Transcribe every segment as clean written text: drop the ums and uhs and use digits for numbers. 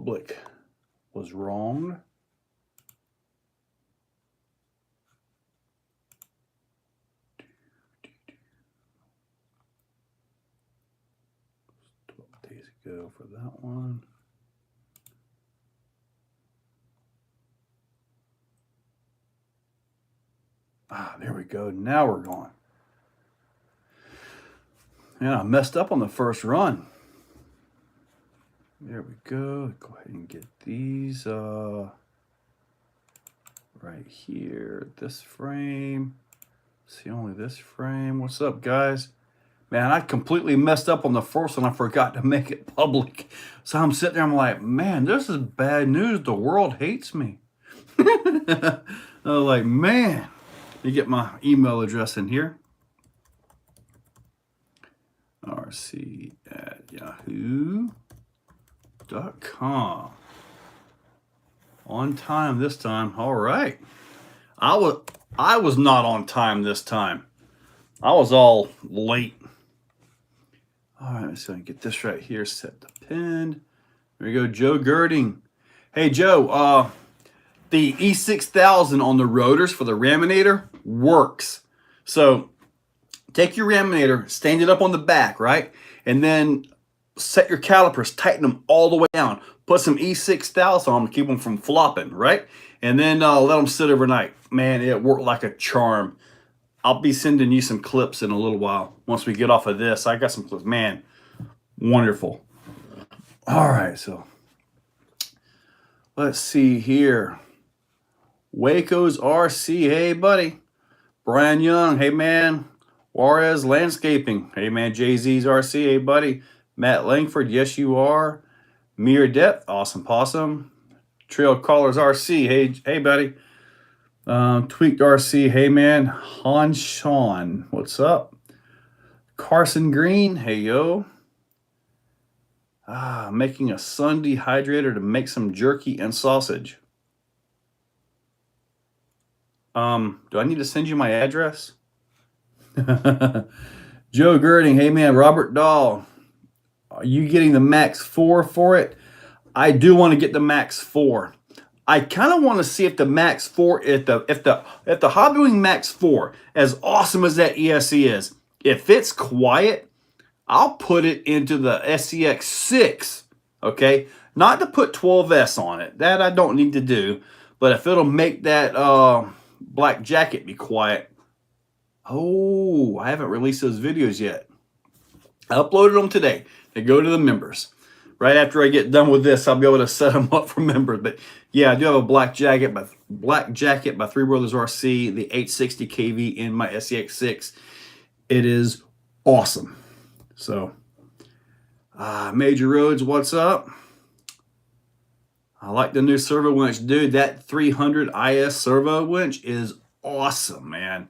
public was wrong. Days ago for that one. Ah, there we go. Now we're going. Yeah, I messed up on the first run. There we go. Go ahead and get these right here. This frame. See, only this frame. What's up, guys? Man, I completely messed up on the first one. I forgot to make it public. So I'm sitting there, I'm like, man, this is bad news. The world hates me. I was like, man. Let me get my email address in here. rc@yahoo.com. On time this time. All right. I was not on time this time. I was all late. All right, so I can get this right here, set the pin. There we go, Joe Girding. Hey, Joe, the E6000 on the rotors for the raminator works. So take your raminator, stand it up on the back, right? And then set your calipers, tighten them all the way down. Put some E6000 on them to keep them from flopping, right? And then let them sit overnight. Man, it worked like a charm. I'll be sending you some clips in a little while. Once we get off of this, I got some clips. Man, wonderful. All right, so let's see here. Waco's RC, hey, buddy. Brian Young, hey, man. Juarez Landscaping, hey, man. Jay-Z's RC, hey, buddy. Matt Langford, yes, you are. Mere Depth, awesome possum. Trail Callers RC, hey, buddy. Tweaked RC, hey man. Han Sean, what's up? Carson Green, hey yo. Making a sun dehydrator to make some jerky and sausage. Do I need to send you my address? Joe Girding, hey man. Robert Dahl, are you getting the Max 4 for it? I do want to get the Max 4. I kind of want to see if the Max 4, if the Hobbywing Max 4, as awesome as that ESC is, if it's quiet, I'll put it into the SCX 6, okay? Not to put 12S on it. That I don't need to do. But if it'll make that black jacket be quiet. Oh, I haven't released those videos yet. I uploaded them today. They go to the members. Right after I get done with this, I'll be able to set them up for members. But yeah, I do have a black jacket by Three Brothers RC, the 860 kV in my SCX6. It is awesome. So, Major Roads, what's up? I like the new servo winch, dude. That 300 IS servo winch is awesome, man.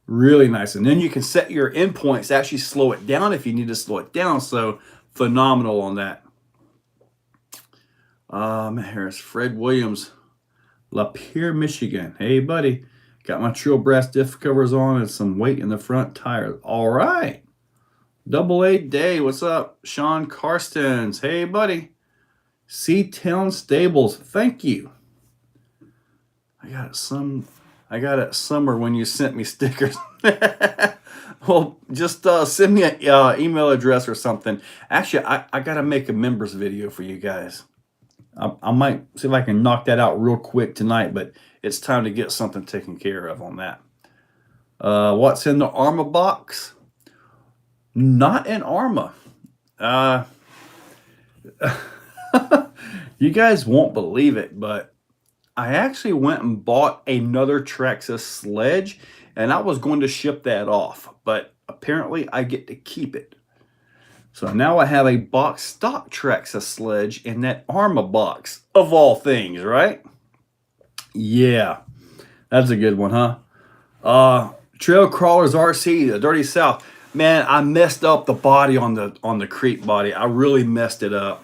Really nice. And then you can set your endpoints to actually slow it down if you need to slow it down. So phenomenal on that. Here's Fred Williams, Lapeer, Michigan. Hey, buddy. Got my Trio brass diff covers on and some weight in the front tires. All right. Double A Day, what's up? Sean Karstens. Hey, buddy. C-Town Stables, thank you. I got it somewhere when you sent me stickers. Well, just send me an email address or something. Actually, I got to make a members video for you guys. I might see if I can knock that out real quick tonight, but it's time to get something taken care of on that. What's in the Arma box? Not an Arma. You guys won't believe it, but I actually went and bought another Traxxas sledge, and I was going to ship that off, but apparently I get to keep it. So now I have a box stock Traxxas sledge in that Arma box, of all things, right? Yeah, that's a good one, huh? Trail Crawlers RC, the Dirty South. Man, I messed up the body on the creep body. I really messed it up.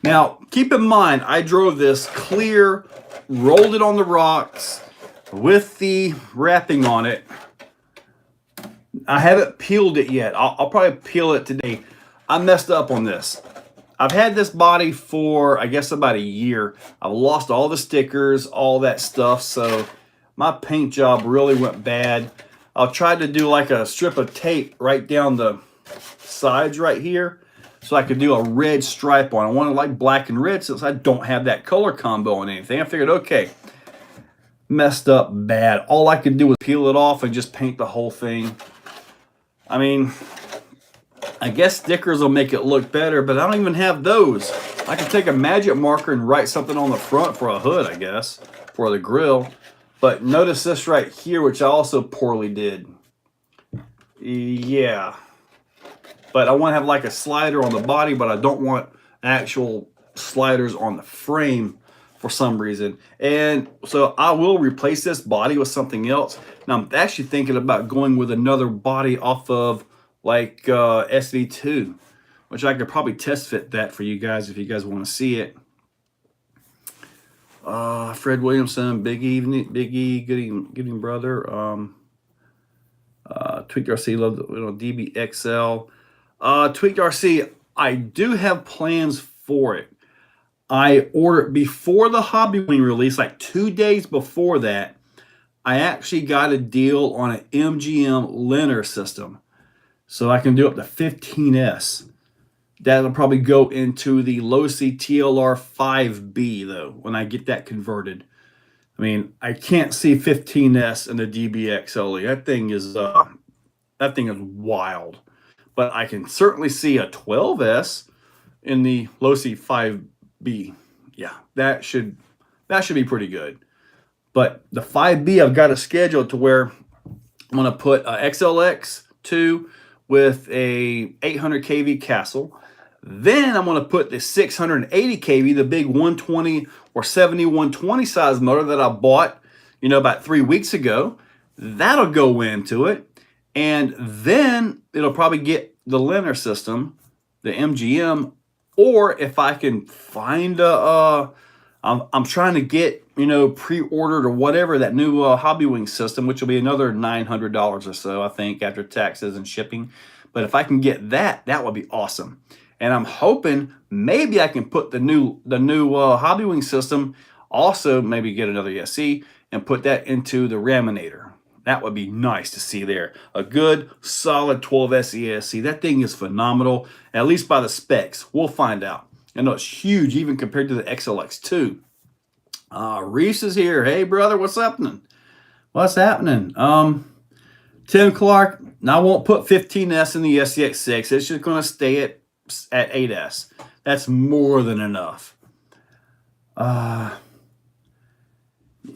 Now, keep in mind, I drove this clear, rolled it on the rocks with the wrapping on it. I haven't peeled it yet. I'll probably peel it today. I messed up on this. I've had this body for, I guess, about a year. I've lost all the stickers, all that stuff, so my paint job really went bad. I'll try to do like a strip of tape right down the sides right here so I could do a red stripe on. I wanted like black and red since I don't have that color combo on anything. I figured, okay, messed up bad. All I could do was peel it off and just paint the whole thing. I mean, I guess stickers will make it look better, but I don't even have those. I can take a magic marker and write something on the front for a hood, I guess, for the grill. But notice this right here, which I also poorly did. Yeah. But I want to have like a slider on the body, but I don't want actual sliders on the frame for some reason. And so I will replace this body with something else. Now I'm actually thinking about going with another body off of like SV2, which I could probably test fit that for you guys if you guys want to see it. Fred Williamson, Big E, good evening, brother. Tweaked RC, love the DBXL. Tweaked RC, I do have plans for it. I ordered before the Hobby Wing release, like 2 days before that. I actually got a deal on an MGM liner system, so I can do up to 15S. That'll probably go into the Losi TLR 5B though when I get that converted. I mean, I can't see 15S in the DBXLE. That thing is wild. But I can certainly see a 12S in the Losi 5B. Yeah, that should be pretty good. But the 5B, I've got a schedule to where I'm going to put a XLX2 with a 800 kV Castle. Then I'm going to put the 680 kV, the big 120 or 7120 size motor that I bought, about 3 weeks ago. That'll go into it. And then it'll probably get the liner system, the MGM, or if I can find I'm trying to get, pre-ordered or whatever, that new Hobby Wing system, which will be another $900 or so, I think, after taxes and shipping. But if I can get that, that would be awesome. And I'm hoping maybe I can put the new Hobby Wing system, also maybe get another ESC and put that into the Raminator. That would be nice to see there. A good, solid 12S ESC. That thing is phenomenal, at least by the specs. We'll find out. I know it's huge even compared to the XLX2. Reese is here. Hey, brother, what's happening? What's happening? Tim Clark, now I won't put 15S in the SCX6. It's just going to stay at 8S. That's more than enough.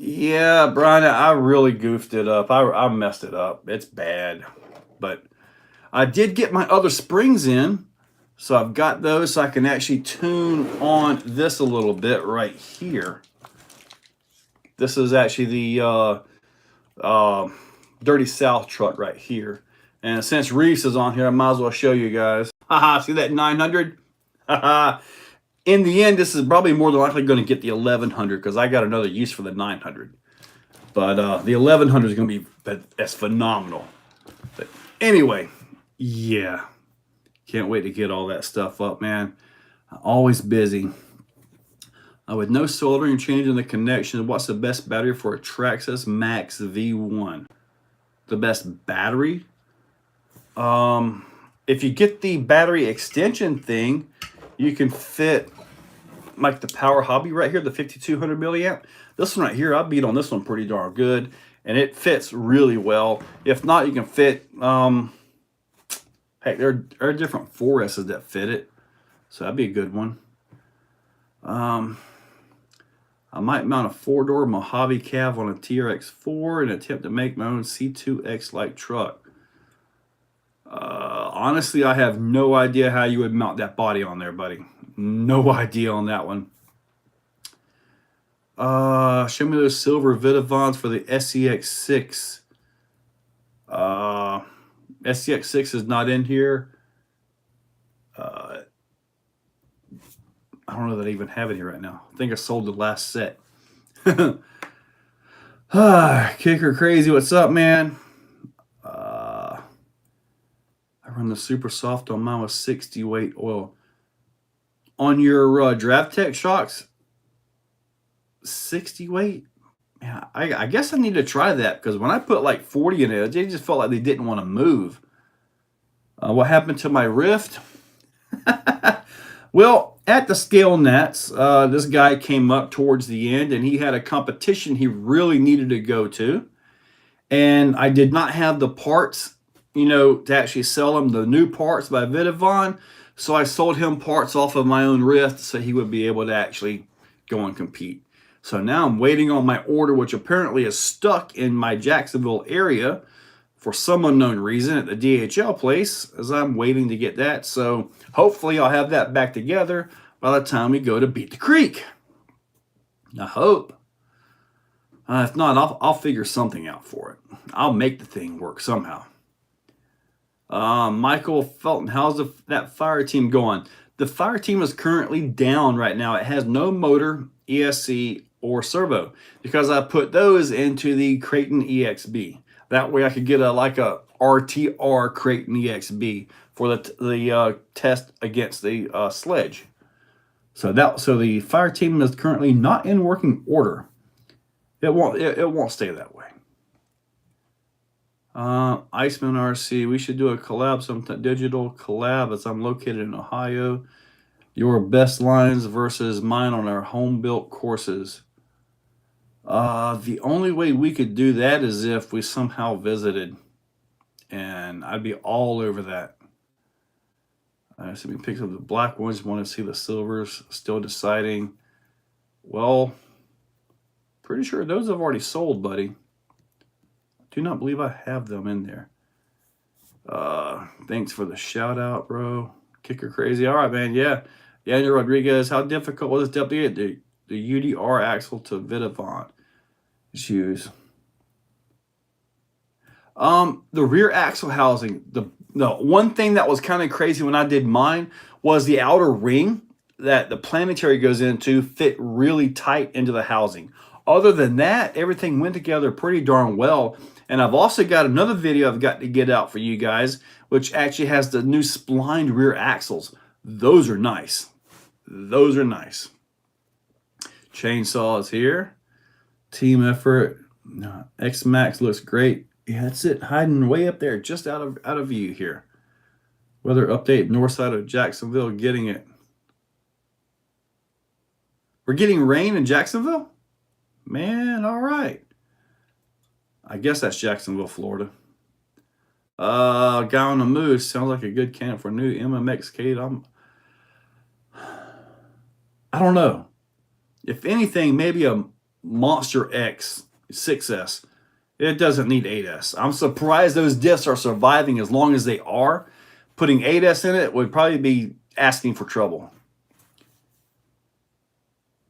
Yeah, Brian, I really goofed it up. I messed it up. It's bad. But I did get my other springs in. So I've got those so I can actually tune on this a little bit right here. This is actually the Dirty South truck right here. And since Reese is on here, I might as well show you guys. Haha, see that 900? Haha. In the end, this is probably more than likely going to get the 1100 because I got another use for the 900. But the 1100 is going to be that's phenomenal. But anyway, yeah. Can't wait to get all that stuff up, man. Always busy. With no soldering and changing the connection, what's the best battery for a Traxxas Max V1? The best battery? If you get the battery extension thing, you can fit like the Power Hobby right here, the 5200 milliamp. This one right here, I beat on this one pretty darn good, and it fits really well. If not, you can fit, heck, there are different 4S's that fit it, so that'd be a good one. I might mount a 4-door Mojave cab on a TRX4 and attempt to make my own C2X-like truck. Honestly, I have no idea how you would mount that body on there, buddy. No idea on that one. Show me those silver Vitavons for the SCX6. SCX6 is not in here. I don't know that I even have it here right now. I think I sold the last set. Kicker Crazy, what's up, man? I run the super soft on mine was 60 weight oil. On your Drivetrain shocks, 60 weight? Yeah, I guess I need to try that, because when I put like 40 in it, they just felt like they didn't want to move. What happened to my Rift? Well, at the scale nets, this guy came up towards the end, and he had a competition he really needed to go to. And I did not have the parts, to actually sell him the new parts by Vidavon. So I sold him parts off of my own Rift so he would be able to actually go and compete. So now I'm waiting on my order, which apparently is stuck in my Jacksonville area for some unknown reason at the DHL place, as I'm waiting to get that. So hopefully I'll have that back together by the time we go to Beat the Creek. I hope. If not, I'll figure something out for it. I'll make the thing work somehow. Michael Felton, how's that fire team going? The fire team is currently down right now. It has no motor, ESC, or servo, because I put those into the Creighton EXB. That way I could get a RTR Creighton EXB for the test against the sledge. So the fire team is currently not in working order. It won't stay that way. Iceman RC, we should do a collab, some digital collab, as I'm located in Ohio. Your best lines versus mine on our home built courses. The only way we could do that is if we somehow visited, and I'd be all over that. Somebody picks up the black ones, want to see the silvers, still deciding. Well, pretty sure those have already sold, buddy. Do not believe I have them in there. Thanks for the shout out, bro. Kicker crazy. All right, man. Yeah. Daniel Rodriguez, how difficult was it to update the UDR axle to Vidavon? Shoes. The rear axle housing. The one thing that was kind of crazy when I did mine was the outer ring that the planetary goes into fit really tight into the housing. Other than that, everything went together pretty darn well. And I've also got another video I've got to get out for you guys, which actually has the new splined rear axles. Those are nice. Those are nice. Chainsaw is here. Team effort. X-Max looks great. Yeah, that's it. Hiding way up there, just out of view here. Weather update, north side of Jacksonville, getting it. We're getting rain in Jacksonville? Man, all right. I guess that's Jacksonville, Florida. Guy on the Moose sounds like a good candidate for a new MMX Kate. I don't know. If anything, maybe a Monster X 6S. It doesn't need 8S. I'm surprised those diffs are surviving as long as they are. Putting 8S in it would probably be asking for trouble.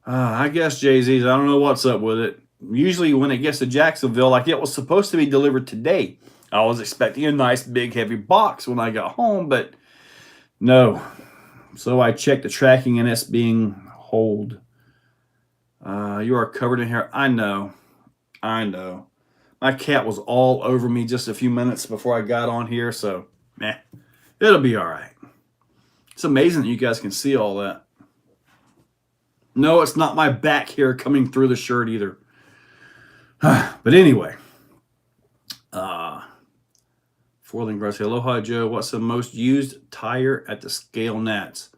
I guess Jay-Z's, I don't know what's up with it. Usually when it gets to Jacksonville, like it was supposed to be delivered today, I was expecting a nice big heavy box when I got home, but no. So I checked the tracking and it's being hold. You are covered in hair. I know. My cat was all over me just a few minutes before I got on here, so it'll be all right. It's amazing that you guys can see all that. No, it's not my back hair coming through the shirt either. But anyway, Forling Garcia, aloha Joe. What's the most used tire at the scale nats?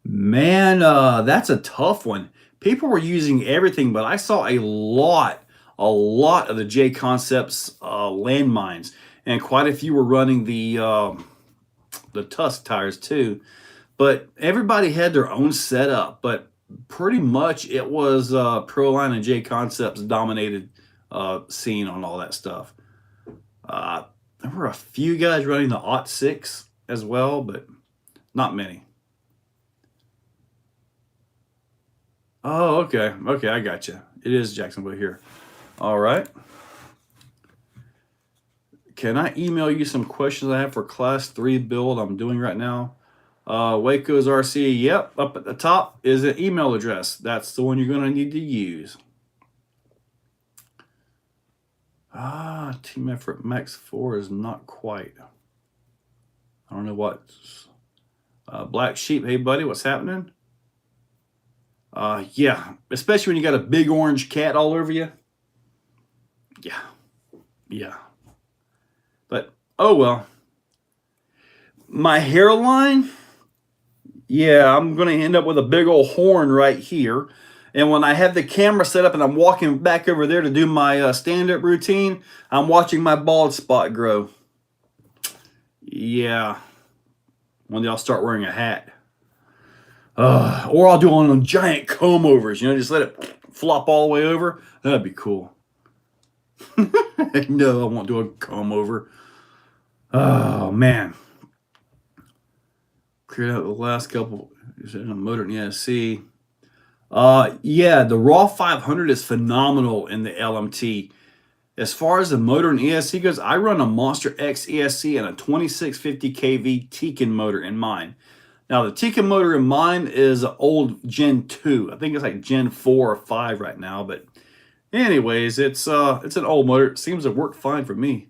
Man, that's a tough one. People were using everything, but I saw a lot of the J Concepts landmines, and quite a few were running the Tusk tires too. But everybody had their own setup, but pretty much it was Proline and J Concepts dominated scene on all that stuff. There were a few guys running the Ot 6 as well, but not many. Oh, okay. Okay, I got you. It is Jacksonville here. All right. Can I email you some questions I have for class 3 build I'm doing right now? Waco's RC. Yep, up at the top is an email address. That's the one you're going to need to use. Team effort max 4 is not quite. I don't know what. Black Sheep, hey buddy, what's happening? Yeah, especially when you got a big orange cat all over you. Yeah, yeah. But, oh well. My hairline, yeah, I'm going to end up with a big old horn right here. And when I have the camera set up and I'm walking back over there to do my stand-up routine, I'm watching my bald spot grow. Yeah. One day I'll start wearing a hat. Or I'll do one of them giant comb overs, just let it flop all the way over. That'd be cool. No, I won't do a comb over. Oh, man. Cleared out the last couple. Motor and ESC. Yeah, the Raw 500 is phenomenal in the LMT. As far as the motor and ESC goes, I run a Monster X ESC and a 2650 kV Tekin motor in mine. Now, the Tekin motor in mine is an old Gen 2. I think it's like Gen 4 or 5 right now. But anyways, it's an old motor. It seems to work fine for me.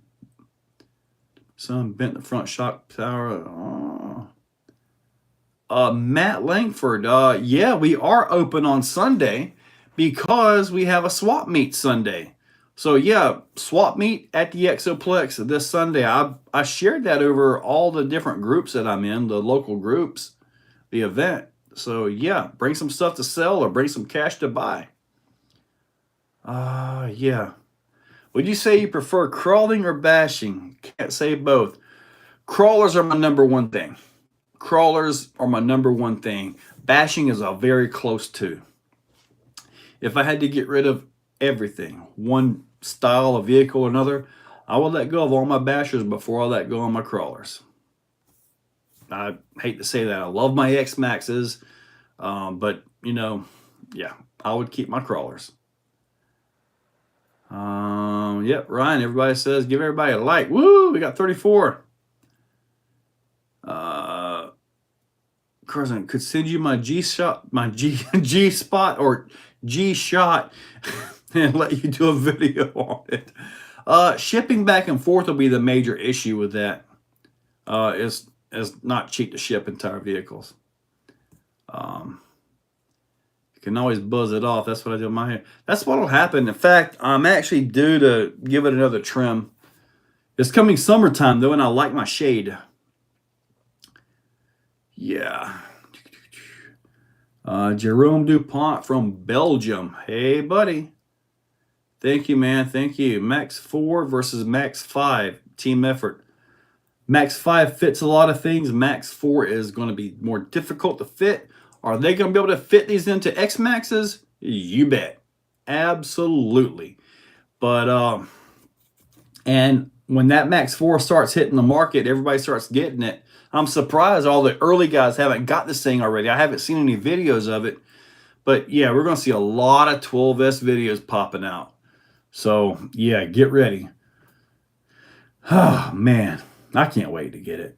Some bent the front shock tower. Matt Langford, yeah, we are open on Sunday because we have a swap meet Sunday. So yeah, swap meet at the Exoplex this Sunday. I shared that over all the different groups that I'm in, the local groups, the event. So yeah, bring some stuff to sell or bring some cash to buy. Yeah. Would you say you prefer crawling or bashing? Can't say both. Crawlers are my number one thing. Crawlers are my number one thing. Bashing is a very close two. If I had to get rid of everything, one style of vehicle or another, I would let go of all my bashers before I let go of my crawlers. I hate to say that. I love my X-Maxes, but, yeah, I would keep my crawlers. Yep, Ryan, everybody says, give everybody a like. Woo, we got 34. Carson, could send you my G-shot, my G-spot or G-shot and let you do a video on it. Shipping back and forth will be the major issue with that. It's not cheap to ship entire vehicles. You can always buzz it off. That's what I do in my hair. That's what will happen. In fact, I'm actually due to give it another trim. It's coming summertime, though, and I like my shade. Yeah. Jerome DuPont from Belgium. Hey, buddy. Thank you, man. Thank you. Max 4 versus Max 5. Team effort. Max 5 fits a lot of things. Max 4 is going to be more difficult to fit. Are they going to be able to fit these into X-Maxes? You bet. Absolutely. But, and when that Max 4 starts hitting the market, everybody starts getting it. I'm surprised all the early guys haven't got this thing already. I haven't seen any videos of it. But yeah, we're going to see a lot of 12S videos popping out. So yeah, get ready. Oh man, I can't wait to get it.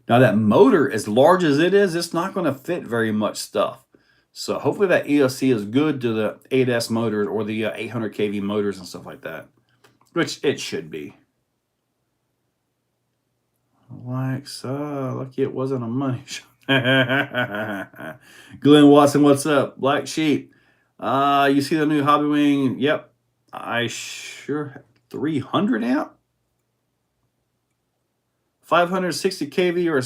Now that motor, as large as it is, it's not going to fit very much stuff. So hopefully that ESC is good to the 8S motors or the 800 kV motors and stuff like that. Which it should be. Like so, lucky it wasn't a money shot. Glenn Watson, what's up? Black Sheep. You see the new Hobby Wing? Yep. I sure 300 amp? 560 kV or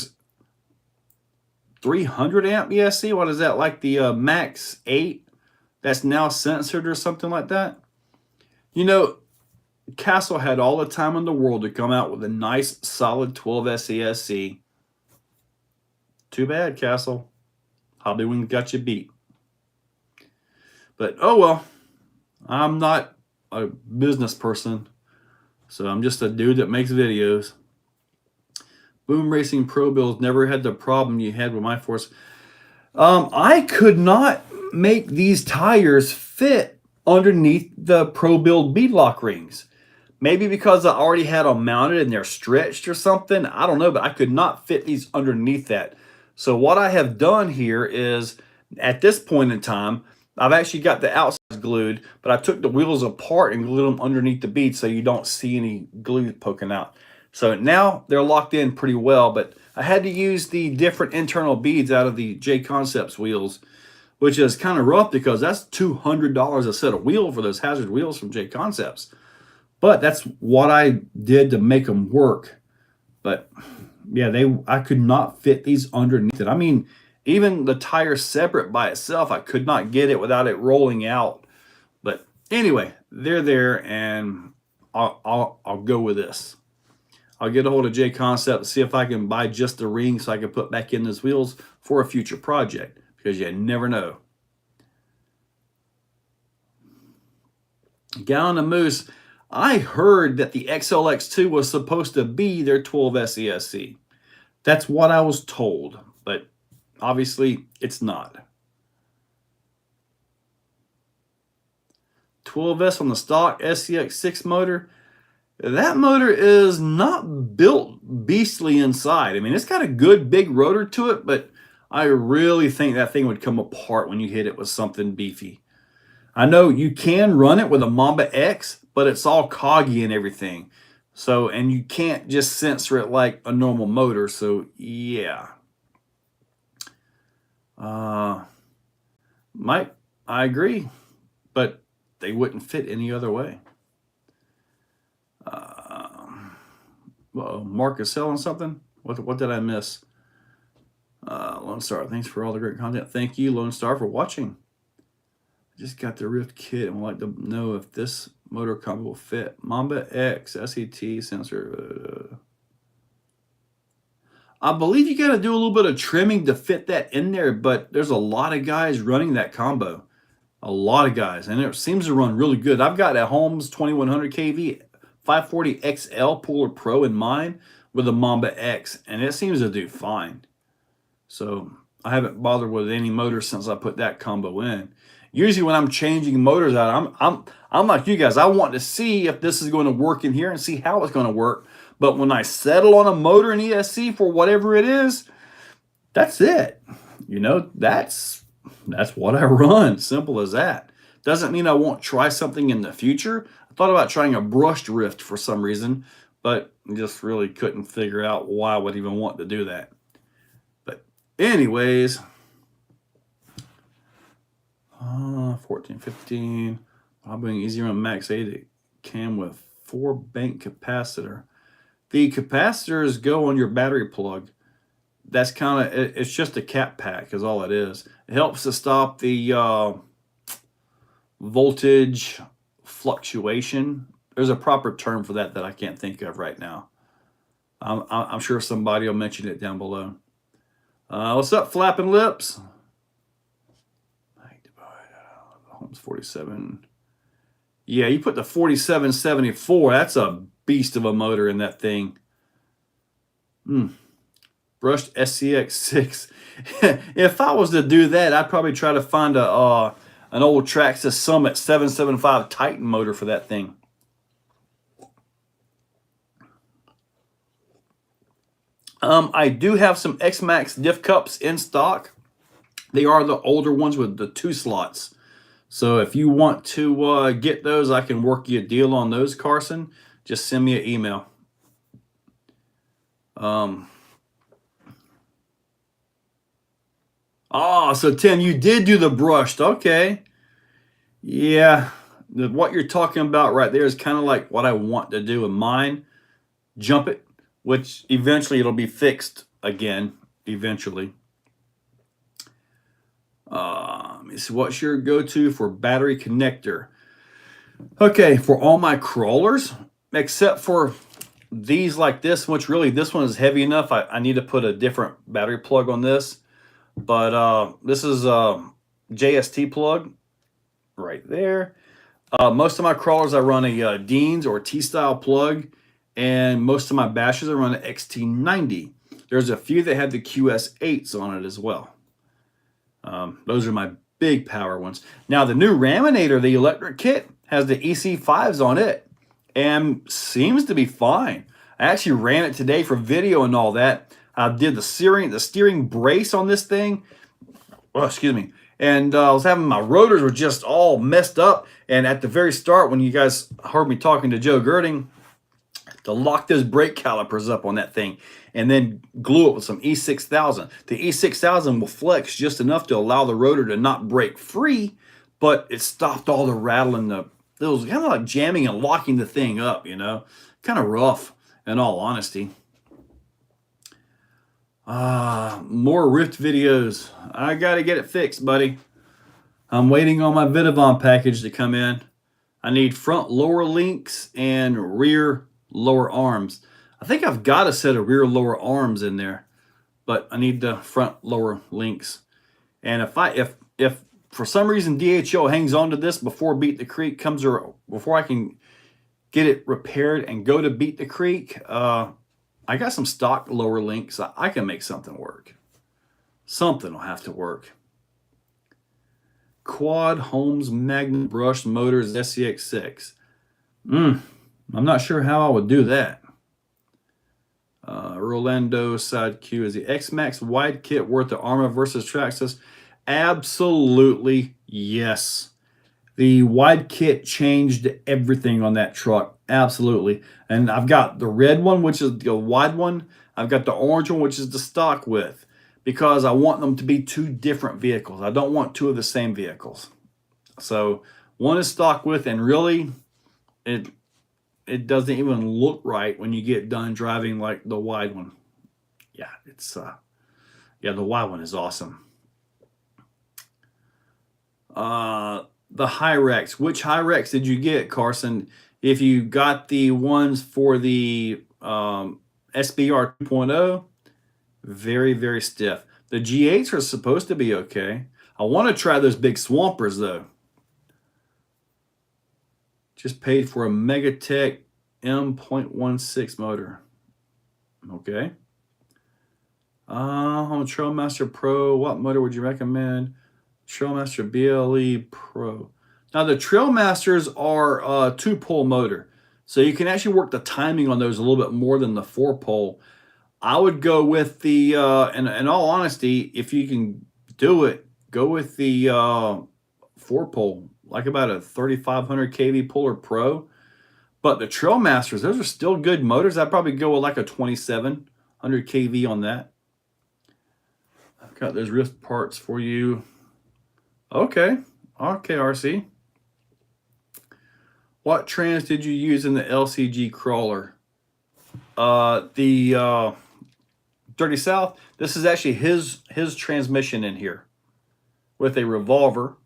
300 amp ESC? What is that? Like the Max 8 that's now censored or something like that? Castle had all the time in the world to come out with a nice, solid 12S ESC. Too bad, Castle. Hobby Wing got you beat. But, oh well. I'm not a business person. So I'm just a dude that makes videos. Boom Racing Pro Bills never had the problem you had with my Force. I could not make these tires fit underneath the Pro Build beadlock rings. Maybe because I already had them mounted and they're stretched or something. I don't know, but I could not fit these underneath that. So what I have done here is, at this point in time, I've actually got the outsides glued, but I took the wheels apart and glued them underneath the bead so you don't see any glue poking out. So now they're locked in pretty well, but I had to use the different internal beads out of the J Concepts wheels, which is kind of rough because that's $200 a set of wheel for those hazard wheels from J Concepts. But that's what I did to make them work. But yeah, I could not fit these underneath it. I mean, even the tire separate by itself, I could not get it without it rolling out. But anyway, they're there, and I'll go with this. I'll get a hold of J Concept and see if I can buy just the ring so I can put back in those wheels for a future project, because you never know. Gallon of Moose. I heard that the XLX2 was supposed to be their 12 SESC. That's what I was told, but obviously it's not. 12S on the stock SCX6 motor. That motor is not built beastly inside. I mean, it's got a good big rotor to it, but I really think that thing would come apart when you hit it with something beefy. I know you can run it with a Mamba X, but it's all coggy and everything. So, and you can't just sensor it like a normal motor. So, yeah. Mike, I agree, but they wouldn't fit any other way. Mark is selling something. What did I miss? Lone Star, thanks for all the great content. Thank you, Lone Star, for watching. I just got the Rift kit and would like to know if this motor combo will fit. Mamba X, SET sensor. I believe you got to do a little bit of trimming to fit that in there, but there's a lot of guys running that combo. A lot of guys, and it seems to run really good. I've got a Holmes 2100 kV 540 XL Puller Pro in mine with a Mamba X, and it seems to do fine. So I haven't bothered with any motor since I put that combo in. Usually when I'm changing motors out, I'm like you guys. I want to see if this is going to work in here and see how it's going to work. But when I settle on a motor in ESC for whatever it is, that's it. You know, that's what I run. Simple as that. Doesn't mean I won't try something in the future. I thought about trying a brushed Rift for some reason, but just really couldn't figure out why I would even want to do that. But anyways, 14, 15. I'm doing easy run max 8 cam with 4 bank capacitor. The capacitors go on your battery plug. That's kind of, it's just a cap pack is all it is. It helps to stop the voltage fluctuation. There's a proper term for that I can't think of right now. I'm sure somebody will mention it down below. What's up, Flapping Lips? Holmes 47. Yeah, you put the 4774. That's a beast of a motor in that thing. Brushed SCX6. If I was to do that, I'd probably try to find an old Traxxas Summit 775 Titan motor for that thing. I do have some X-Max diff cups in stock. They are the older ones with the 2 slots. So if you want to get those, I can work you a deal on those, Carson. Just send me an email. Oh, so Tim, you did do the brushed. Okay. Yeah. What you're talking about right there is kind of like what I want to do in mine. Jump it, which eventually it'll be fixed again, eventually. So what's your go-to for battery connector? Okay, for all my crawlers, except for these like this, which really this one is heavy enough. I need to put a different battery plug on this. But this is a JST plug right there. Most of my crawlers, I run a Dean's or T-style plug. And most of my bashes, I run an XT90. There's a few that have the QS8s on it as well. Those are my big power ones. Now, the new Raminator, the electric kit, has the EC5s on it and seems to be fine. I actually ran it today for video and all that. I did the steering brace on this thing. Oh, excuse me. And I was having my rotors were just all messed up. And at the very start, when you guys heard me talking to Joe Girding, to lock those brake calipers up on that thing, and then glue it with some E6000. The E6000 will flex just enough to allow the rotor to not break free, but it stopped all the rattling. It was kind of like jamming and locking the thing up, you know, kind of rough in all honesty. More Rift videos. I got to get it fixed, buddy. I'm waiting on my Vidavon package to come in. I need front lower links and rear lower arms. I think I've got a set of rear lower arms in there, but I need the front lower links. And if for some reason DHL hangs on to this before Beat the Creek comes, or before I can get it repaired and go to Beat the Creek, I got some stock lower links. I can make something work. Something will have to work. Quad Holmes Magnet Brush Motors SCX6. I'm not sure how I would do that. Rolando Side Q. Is the X-Max wide kit worth the Arma versus Traxxas? Absolutely yes. The wide kit changed everything on that truck. Absolutely. And I've got the red one, which is the wide one. I've got the orange one, which is the stock width, because I want them to be two different vehicles. I don't want two of the same vehicles. So one is stock width, and really it doesn't even look right when you get done driving like the wide one. Yeah, it's yeah, the wide one is awesome. The Hyrex. Which Hyrex did you get, Carson? If you got the ones for the SBR 2.0, very, very stiff. The G8s are supposed to be okay. I want to try those big swampers, though. Just paid for a Megatech M.16 motor. Okay. On Trailmaster Pro, what motor would you recommend? Trailmaster BLE Pro. Now, the Trailmasters are a 2-pole motor, so you can actually work the timing on those a little bit more than the 4-pole. I would go with the, in all honesty, if you can do it, go with the 4-pole, like about a 3500 kV Puller Pro. But the Trailmasters, those are still good motors. I'd probably go with like a 2700 kV on that. I've got those Rift parts for you. Okay, RC. What trans did you use in the LCG crawler? The Dirty South. This is actually his transmission in here with a Revolver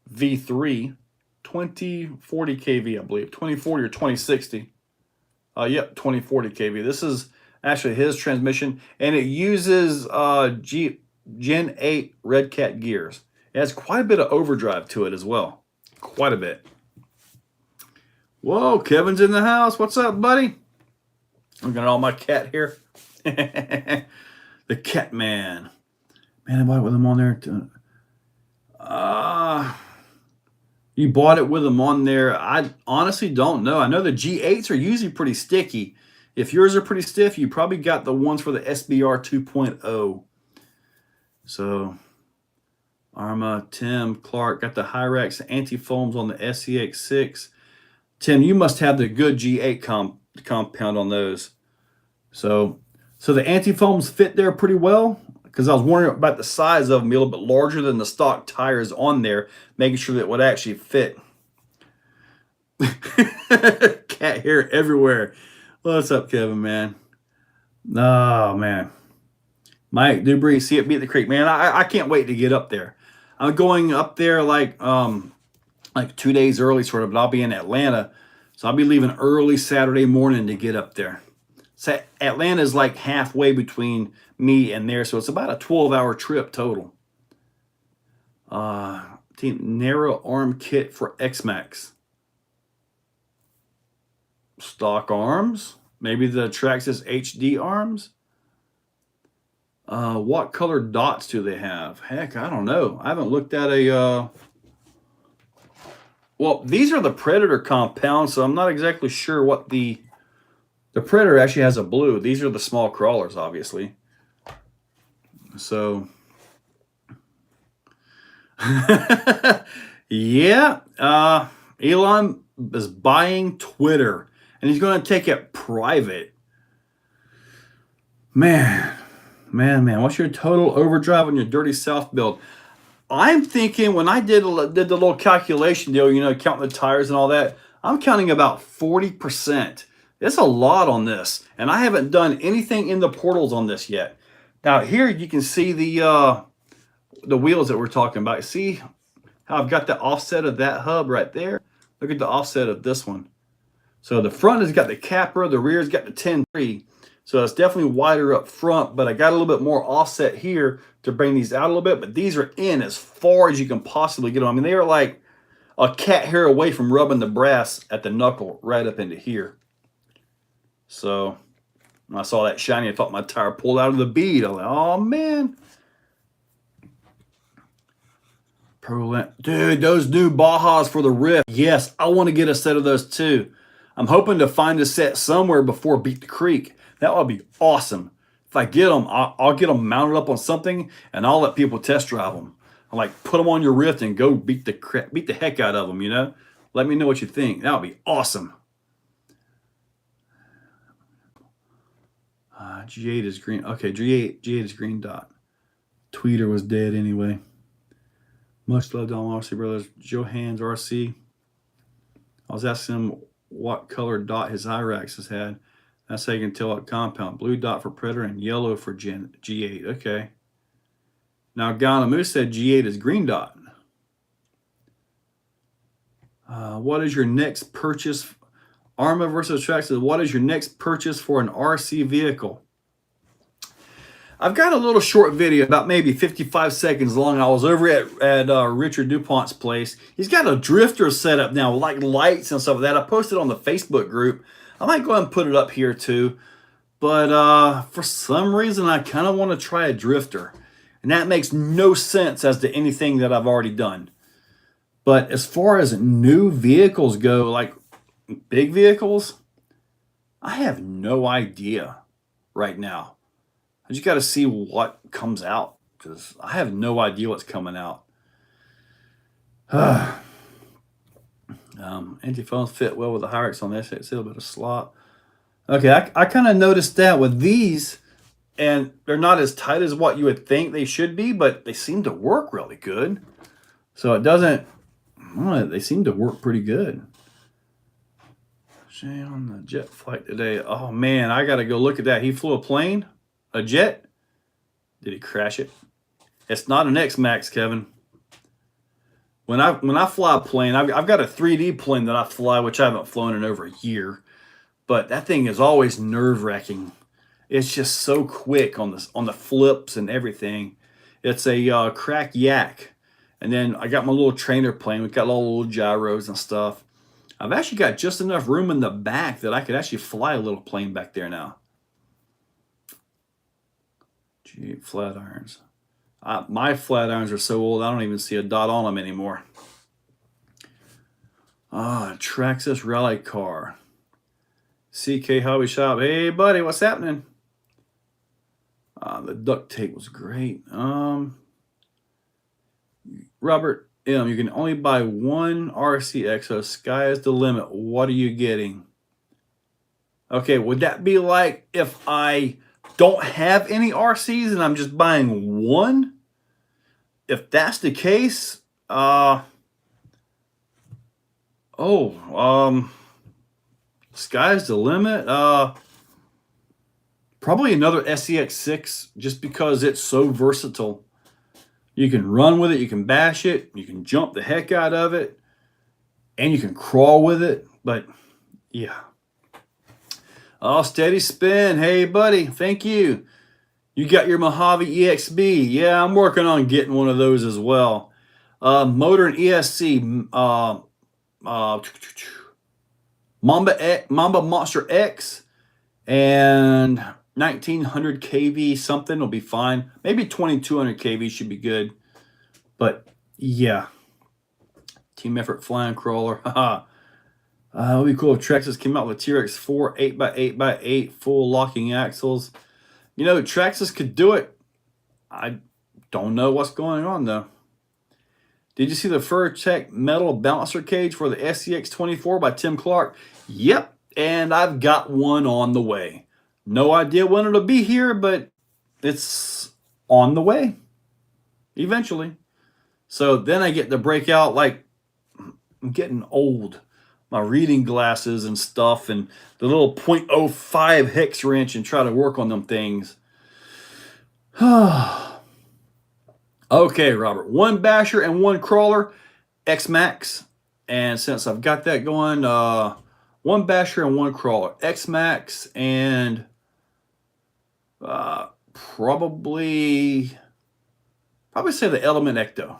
V3 2040 kV, I believe, 2040 or 2060. Yep, 2040 kV. This is actually his transmission, and it uses Gen 8 Red Cat gears. It has quite a bit of overdrive to it as well. Quite a bit. Whoa, Kevin's in the house. What's up, buddy? I'm got all my cat here. The Cat Man. Man, I bought it with him on there. You bought it with them on there. I honestly don't know. I know the G8s are usually pretty sticky. If yours are pretty stiff, you probably got the ones for the SBR 2.0. So... Arma, Tim, Clark, got the Hyrex anti-foams on the SCX6. Tim, you must have the good G8 compound on those. So the anti-foams fit there pretty well, because I was wondering about the size of them, be a little bit larger than the stock tires on there, making sure that it would actually fit. Cat hair everywhere. What's up, Kevin, man? Oh, man. Mike Dubry, see it Beat the Creek. Man, I can't wait to get up there. I'm going up there like 2 days early, sort of, but I'll be in Atlanta. So I'll be leaving early Saturday morning to get up there. So Atlanta is like halfway between me and there, so it's about a 12-hour trip total. Narrow arm kit for X-Max. Stock arms. Maybe the Traxxas HD arms. What color dots do they have? Heck, I don't know. I haven't looked at a... Well, these are the Predator compounds, so I'm not exactly sure what the... The Predator actually has a blue. These are the small crawlers, obviously. So... yeah. Elon is buying Twitter. and he's going to take it private. Man, what's your total overdrive on your dirty South build? I'm thinking when I did the little calculation deal, you know, counting the tires and all that, I'm counting about 40%. It's a lot on this, and I haven't done anything in the portals on this yet. Now here you can see the wheels that we're talking about. See how I've got the offset of that hub right there? Look at the offset of this one. So the front has got the capper, the rear's got the 10.3. So it's definitely wider up front, but I got a little bit more offset here to bring these out a little bit, but these are in as far as you can possibly get them. I mean, they are like a cat hair away from rubbing the brass at the knuckle right up into here. So when I saw that shiny, I thought my tire pulled out of the bead. I was like, oh man. Dude, those new Bajas for the Rift. Yes, I want to get a set of those too. I'm hoping to find a set somewhere before Beat the Creek. That would be awesome. If I get them, I'll get them mounted up on something, and I'll let people test drive them. I'll like put them on your Rift and go beat the heck out of them, you know? Let me know what you think. That would be awesome. G8 is green. Okay, G8 is green dot. Tweeter was dead anyway. Much love, Don RC Brothers. Johans RC. I was asking him what color dot his IRAX has had. That's how you can tell what compound. Blue dot for Predator and yellow for G8. Okay. Now, Ghana Moose said G8 is green dot. What is your next purchase? Arma versus Track says, what is your next purchase for an RC vehicle? I've got a little short video, about maybe 55 seconds long. I was over at Richard DuPont's place. He's got a drifter set up now, like lights and stuff like that. I posted on the Facebook group. I might go ahead and put it up here too. But for some reason, I kind of want to try a drifter. And that makes no sense as to anything that I've already done. But as far as new vehicles go, like big vehicles, I have no idea right now. I just got to see what comes out because I have no idea what's coming out. Anti-phones fit well with the Hyrax on this. It's a little bit of slop. Okay, I kind of noticed that with these, and they're not as tight as what you would think they should be, but they seem to work really good. So it doesn't, they seem to work pretty good. Shay on the jet flight today. Oh man, I got to go look at that. He flew a plane, a jet. Did he crash it? It's not an X-Max, Kevin. When I fly a plane, I've got a 3D plane that I fly, which I haven't flown in over a year. But that thing is always nerve-wracking. It's just so quick on the flips and everything. It's a crack yak. And then I got my little trainer plane. We've got all the little gyros and stuff. I've actually got just enough room in the back that I could actually fly a little plane back there now. G8 flat irons. My flat irons are so old, I don't even see a dot on them anymore. Traxxas Rally Car. CK Hobby Shop. Hey, buddy, what's happening? The duct tape was great. Robert M., you can only buy one RC Exo. Sky is the limit. What are you getting? Okay, would that be like if I don't have any RCs and I'm just buying one? If that's the case, sky's the limit. Probably another SEX6 just because it's so versatile. You can run with it, you can bash it, you can jump the heck out of it, and you can crawl with it. But yeah. Oh, steady spin. Hey, buddy, thank you. You got your Mojave EXB. Yeah, I'm working on getting one of those as well. Motor and ESC. Mamba Monster X and 1900 kV something will be fine. Maybe 2200 kV should be good. But yeah. Team Effort Flying Crawler. Haha. It would be cool if Traxxas came out with T-Rex 4 8x8x8 full locking axles. You know, Traxxas could do it. I don't know what's going on, though. Did you see the Furtech metal balancer cage for the SCX24 by Tim Clark? Yep, and I've got one on the way. No idea when it'll be here, but it's on the way eventually. So then I get to break out, like, I'm getting old. My reading glasses and stuff, and the little .05 hex wrench, and try to work on them things. Okay, Robert. One basher and one crawler, X Max. And since I've got that going, one basher and one crawler, X Max, and probably say the Element Ecto.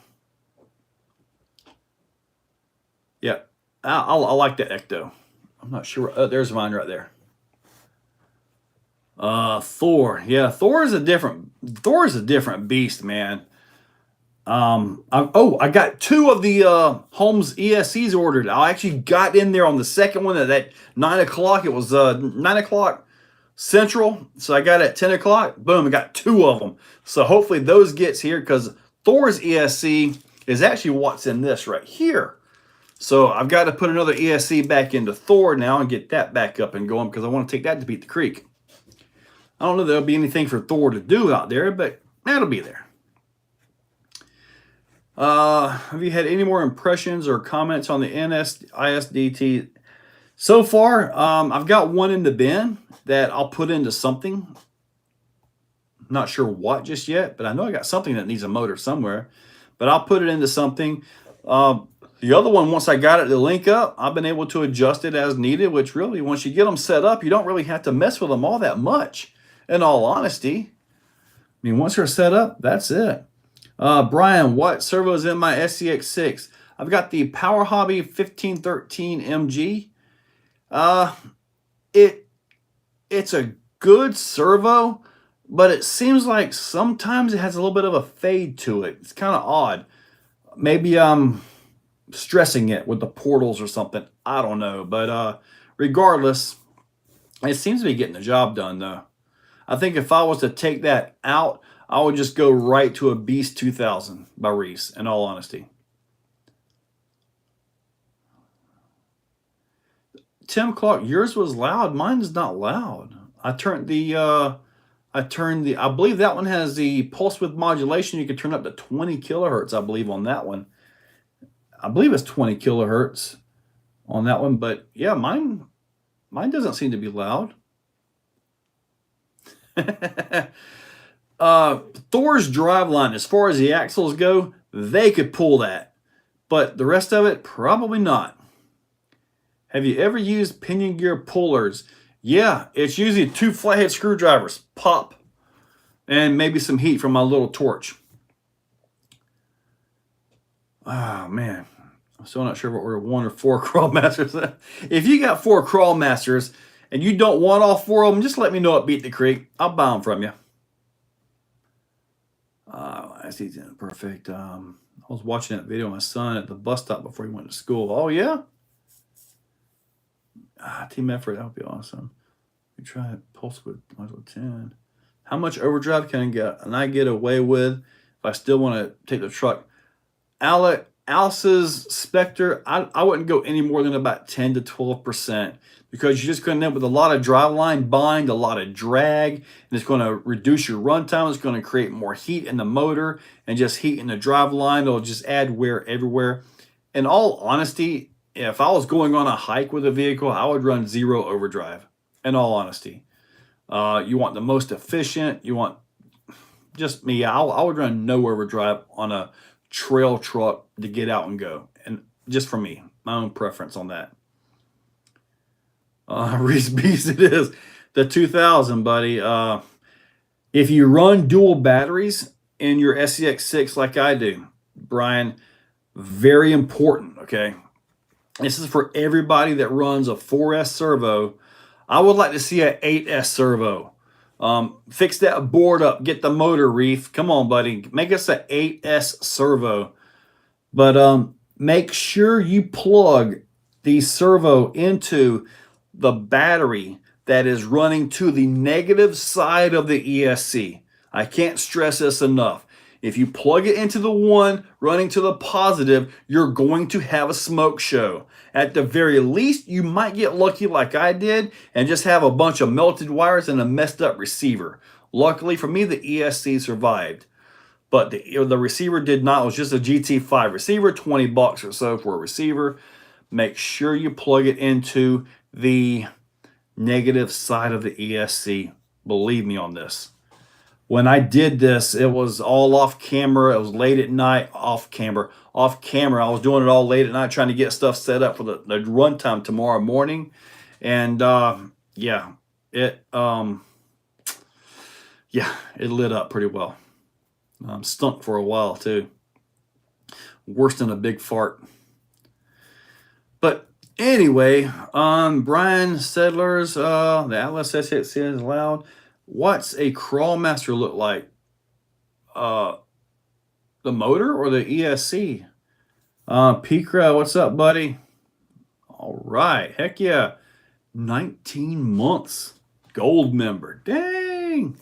Yeah, I like that Ecto. I'm not sure. Oh, there's mine right there. Thor. Yeah, Thor is a different beast, man. I got two of the Holmes ESCs ordered. I actually got in there on the second one at 9 o'clock. It was 9 o'clock Central, so I got it at 10 o'clock. Boom, I got two of them. So hopefully those gets here, because Thor's ESC is actually what's in this right here. So I've got to put another ESC back into Thor now and get that back up and going, because I want to take that to Beat the Creek. I don't know if there'll be anything for Thor to do out there, but that'll be there. Have you had any more impressions or comments on the ISDT? So far, I've got one in the bin that I'll put into something. Not sure what just yet, but I know I got something that needs a motor somewhere. But I'll put it into something. The other one, once I got it to link up, I've been able to adjust it as needed, which really, once you get them set up, you don't really have to mess with them all that much, in all honesty. I mean, once they're set up, that's it. Brian, what servo is in my SCX6? I've got the Power Hobby 1513 MG. It's a good servo, but it seems like sometimes it has a little bit of a fade to it. It's kind of odd. Maybe I'm stressing it with the portals or something. I don't know. But regardless, it seems to be getting the job done, though. I think if I was to take that out, I would just go right to a Beast 2000 by Reese, in all honesty. Tim Clark, yours was loud. Mine's not loud. I believe that one has the pulse width modulation. You can turn up to 20 kilohertz, I believe, on that one. I believe it's 20 kilohertz on that one, but yeah, mine doesn't seem to be loud. Thor's driveline, as far as the axles go, they could pull that, but the rest of it, probably not. Have you ever used pinion gear pullers? Yeah, it's usually 2 flathead screwdrivers, pop, and maybe some heat from my little torch. Oh, man. I'm still not sure if I ordered 1 or 4 crawl masters. If you got 4 crawl masters and you don't want all 4 of them, just let me know at Beat the Creek. I'll buy them from you. I see. Perfect. I was watching that video of my son at the bus stop before he went to school. Oh, yeah? Team effort. That would be awesome. We try pulse with module 10. How much overdrive can I get away with if I still want to take the truck? Alice's Spectre, I wouldn't go any more than about 10 to 12%, because you're just going to end up with a lot of driveline bind, a lot of drag, and it's going to reduce your runtime. It's going to create more heat in the motor and just heat in the driveline. It'll just add wear everywhere. In all honesty, if I was going on a hike with a vehicle, I would run 0 overdrive, in all honesty. You want the most efficient. You want, just me, I would run no overdrive on a trail truck to get out and go. And just for me, my own preference on that. Reese Beast, it is. The 2000, buddy. If you run dual batteries in your SCX6 like I do, Brian, very important, okay? This is for everybody that runs a 4S servo. I would like to see an 8S servo. Fix that board up. Get the motor, Reef. Come on, buddy. Make us an 8S servo. But make sure you plug the servo into the battery that is running to the negative side of the ESC. I can't stress this enough. If you plug it into the one running to the positive, you're going to have a smoke show. At the very least, you might get lucky like I did and just have a bunch of melted wires and a messed up receiver. Luckily for me, the ESC survived. But the receiver did not. It was just a GT5 receiver, 20 bucks or so for a receiver. Make sure you plug it into the negative side of the ESC. Believe me on this. When I did this, it was all off camera. It was late at night, off camera. I was doing it all late at night, trying to get stuff set up for the runtime tomorrow morning. And yeah, it lit up pretty well. Stunk for a while too. Worse than a big fart. But anyway, Brian Sedler's the Atlas S8 is loud. What's a Crawlmaster look like? The motor or the ESC? Picra, what's up, buddy? All right, heck yeah. 19 months. Gold member. Dang.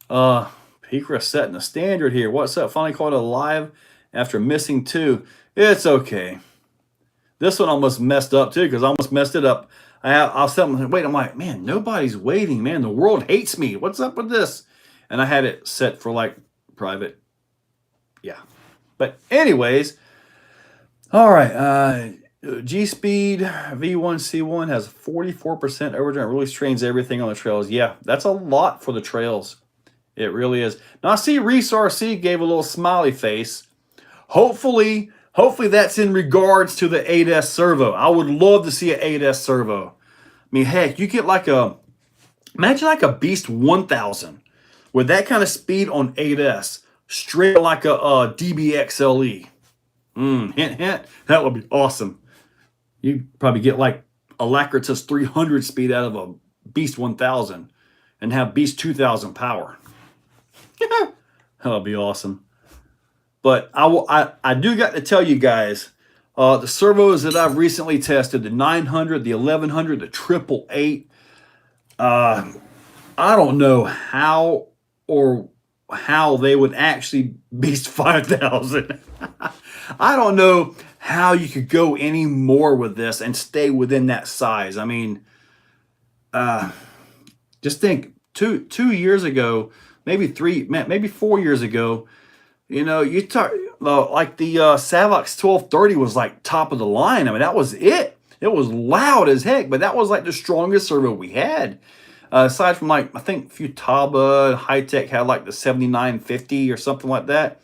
Picra setting the standard here. What's up? Finally caught it live after missing 2. It's okay. This one almost messed up too, because I almost messed it up. I was telling wait, I'm like, man, nobody's waiting, man. The world hates me. What's up with this? And I had it set for like private. Yeah. But anyways, all right. G-Speed V1C1 has 44% overdrive. It really strains everything on the trails. Yeah, that's a lot for the trails. It really is. Now I see Reese RC gave a little smiley face. Hopefully that's in regards to the 8S servo. I would love to see an 8S servo. I mean, heck, you get imagine like a Beast 1000 with that kind of speed on 8S, straight like a DBXLE. Hint, hint. That would be awesome. You'd probably get like Alacritus 300 speed out of a Beast 1000 and have Beast 2000 power. That would be awesome. But I do got to tell you guys, the servos that I've recently tested, the 900, the 1100, the 888, I don't know how they would actually beast 5000. I don't know how you could go any more with this and stay within that size. I mean, just think 2 years ago, maybe 4 years ago, you know, you talk like the Savox 1230 was like top of the line. I mean, that was it. It was loud as heck, but that was like the strongest servo we had. Aside from like, I think Futaba, High-Tech had like the 7950 or something like that.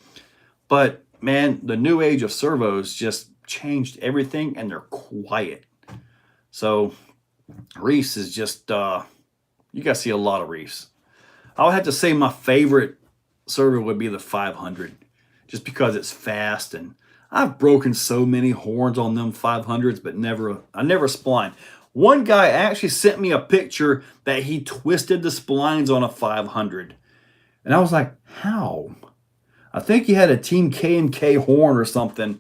But man, the new age of servos just changed everything, and they're quiet. So Reese is just, you guys see a lot of Reese. I would have to say my favorite servo would be the 500, just because it's fast, and I've broken so many horns on them 500s, but I never spline. One guy actually sent me a picture that he twisted the splines on a 500, and I was like, how? I think he had a Team K&K horn or something.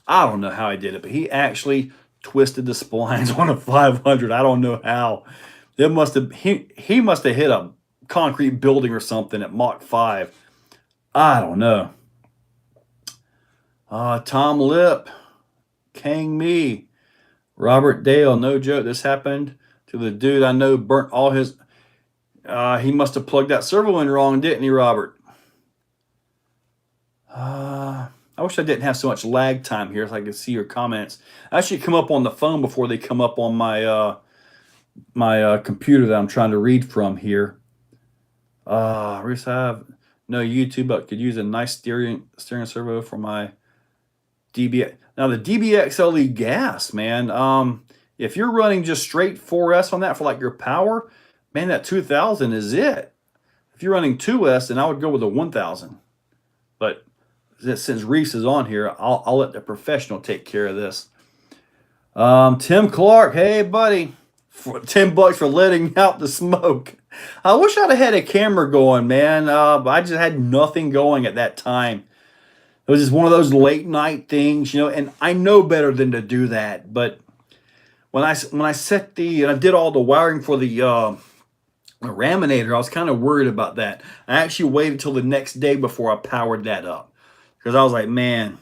I don't know how he did it, but he actually twisted the splines on a 500. I don't know how. He must have hit a concrete building or something at Mach 5. I don't know. Tom Lip, Kang Me, Robert Dale, no joke. This happened to the dude I know, burnt all his. He must have plugged that servo in wrong, didn't he, Robert? I wish I didn't have so much lag time here so I could see your comments. I should come up on the phone before they come up on my my computer that I'm trying to read from here. Reese, I have no YouTube, but could use a nice steering servo for my DBX. Now the DBXLE gas, man. If you're running just straight 4S on that for like your power, man, that 2000 is it. If you're running 2S, then I would go with a 1000. But since Reese is on here, I'll let the professional take care of this. Tim Clark, hey buddy, for $10 for letting out the smoke. I wish I'd have had a camera going, man, but I just had nothing going at that time. It was just one of those late night things, you know, and I know better than to do that. But when I set and I did all the wiring for the a raminator. I was kind of worried about that. I actually waited till the next day before I powered that up because I was like, man,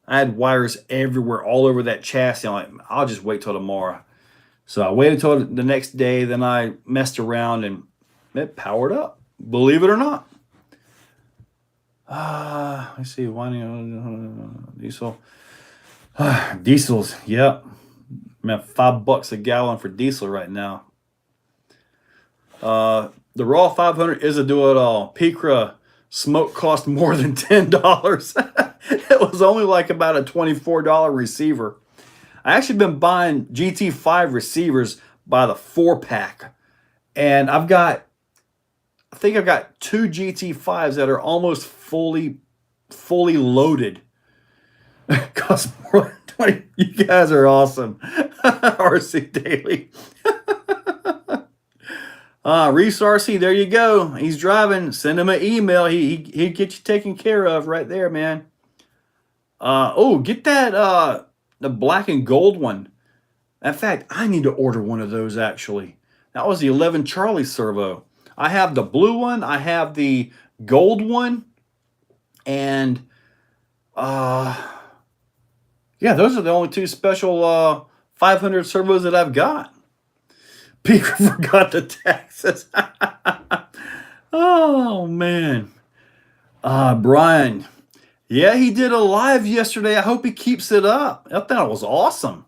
I had wires everywhere, all over that chassis. I'm like, I'll just wait till tomorrow. So I waited till the next day. Then I messed around and it powered up. Believe it or not. Let's see. Diesel. Diesels. Yep. I'm at $5 a gallon for diesel right now. The Raw 500 is a do-it-all. Picra smoke cost more than $10. It was only like about a $24 receiver. I actually been buying GT5 receivers by the 4-pack. And I think I've got 2 GT5s that are almost fully loaded. Cost more than 20. You guys are awesome. RC Daily. Reese RC, there you go. He's driving. Send him an email. He'd get you taken care of right there, man. Oh, get that the black and gold one. In fact, I need to order one of those actually. That was the 11 Charlie servo. I have the blue one. I have the gold one. And yeah, those are the only 2 special 500 servos that I've got. Peter forgot the taxes. Oh, man. Brian. Yeah, he did a live yesterday. I hope he keeps it up. I thought it was awesome.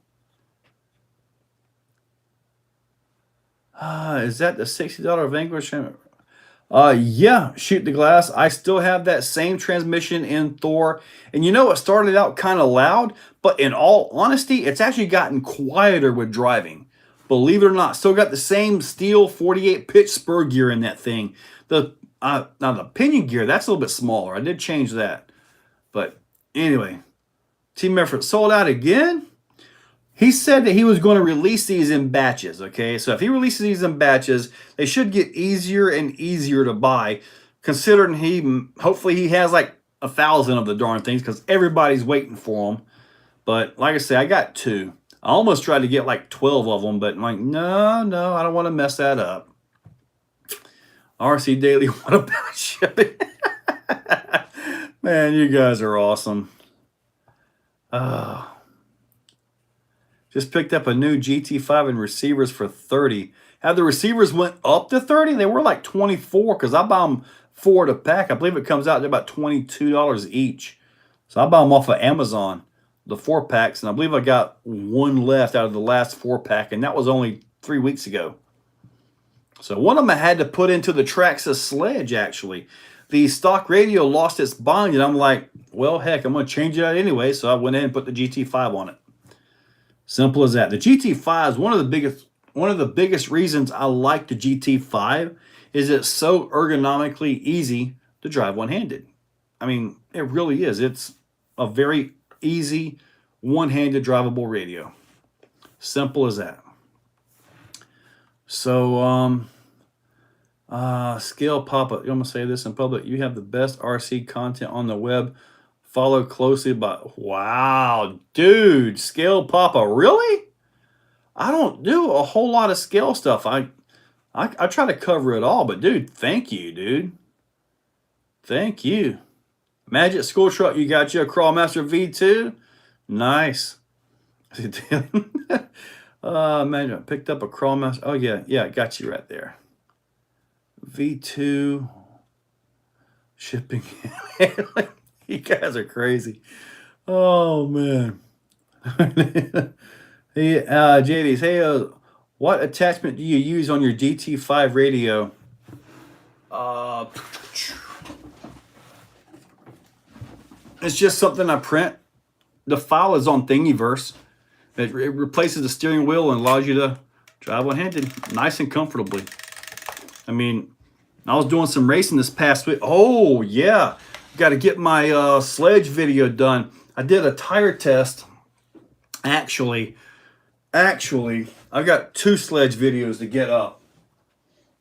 Is that the $60 Vanquish? Yeah, shoot the glass. I still have that same transmission in Thor. And you know, it started out kind of loud, but in all honesty, it's actually gotten quieter with driving. Believe it or not, still got the same steel 48 pitch spur gear in that thing. Now the pinion gear, that's a little bit smaller. I did change that. But anyway, team effort sold out again. He said that he was going to release these in batches, okay? So if he releases these in batches, they should get easier and easier to buy, considering hopefully he has like 1,000 of the darn things because everybody's waiting for them. But like I said, I got 2. I almost tried to get like 12 of them, but I'm like, no, I don't want to mess that up. RC Daily, what about shipping? Man, you guys are awesome. Just picked up a new GT5 and receivers for 30. Have the receivers went up to 30? They were like 24 because I buy them 4 to pack. I believe it comes out to about $22 each. So I buy them off of Amazon, the 4-packs, and I believe I got 1 left out of the last 4-pack, and that was only 3 weeks ago. So one of them I had to put into the Traxxas sledge, actually. The stock radio lost its bind, and I'm like, well, heck, I'm going to change it out anyway. So I went in and put the GT5 on it. Simple as that. The GT5 is one of the biggest reasons I like the GT5 is it's so ergonomically easy to drive one-handed. I mean, it really is. It's a very easy one-handed drivable radio. Simple as that. So, Scale Papa, I'm going to say this in public. You have the best RC content on the web. Follow closely by, wow, dude, Scale Papa, really? I don't do a whole lot of scale stuff. I try to cover it all, but dude, thank you, dude. Thank you. Magic School Truck, you got you a Crawlmaster V2? Nice. Man, I picked up a Crawlmaster. Oh, yeah, I got you right there. V2 shipping. You guys are crazy. Oh, man. Hey, JD's, hey, what attachment do you use on your GT5 radio? It's just something I print. The file is on Thingiverse. It replaces the steering wheel and allows you to drive one-handed nice and comfortably. I mean, I was doing some racing this past week. Oh, yeah. Got to get my sledge video done. I did a tire test. Actually, I've got 2 sledge videos to get up.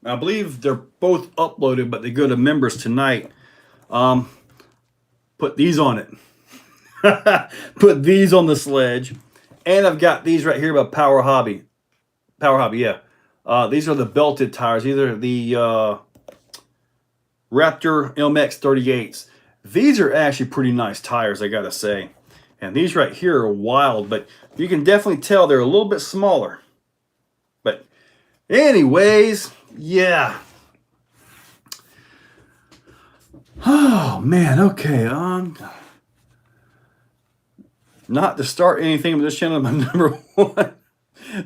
I believe they're both uploaded, but they go to members tonight. Put these on it. Put these on the sledge. And I've got these right here by Power Hobby. Power Hobby, yeah. These are the belted tires. These are the Raptor MX 38s. These are actually pretty nice tires, I gotta say. And these right here are wild, but you can definitely tell they're a little bit smaller. But anyways, yeah. Oh man, okay. Not to start anything with this channel, my number one.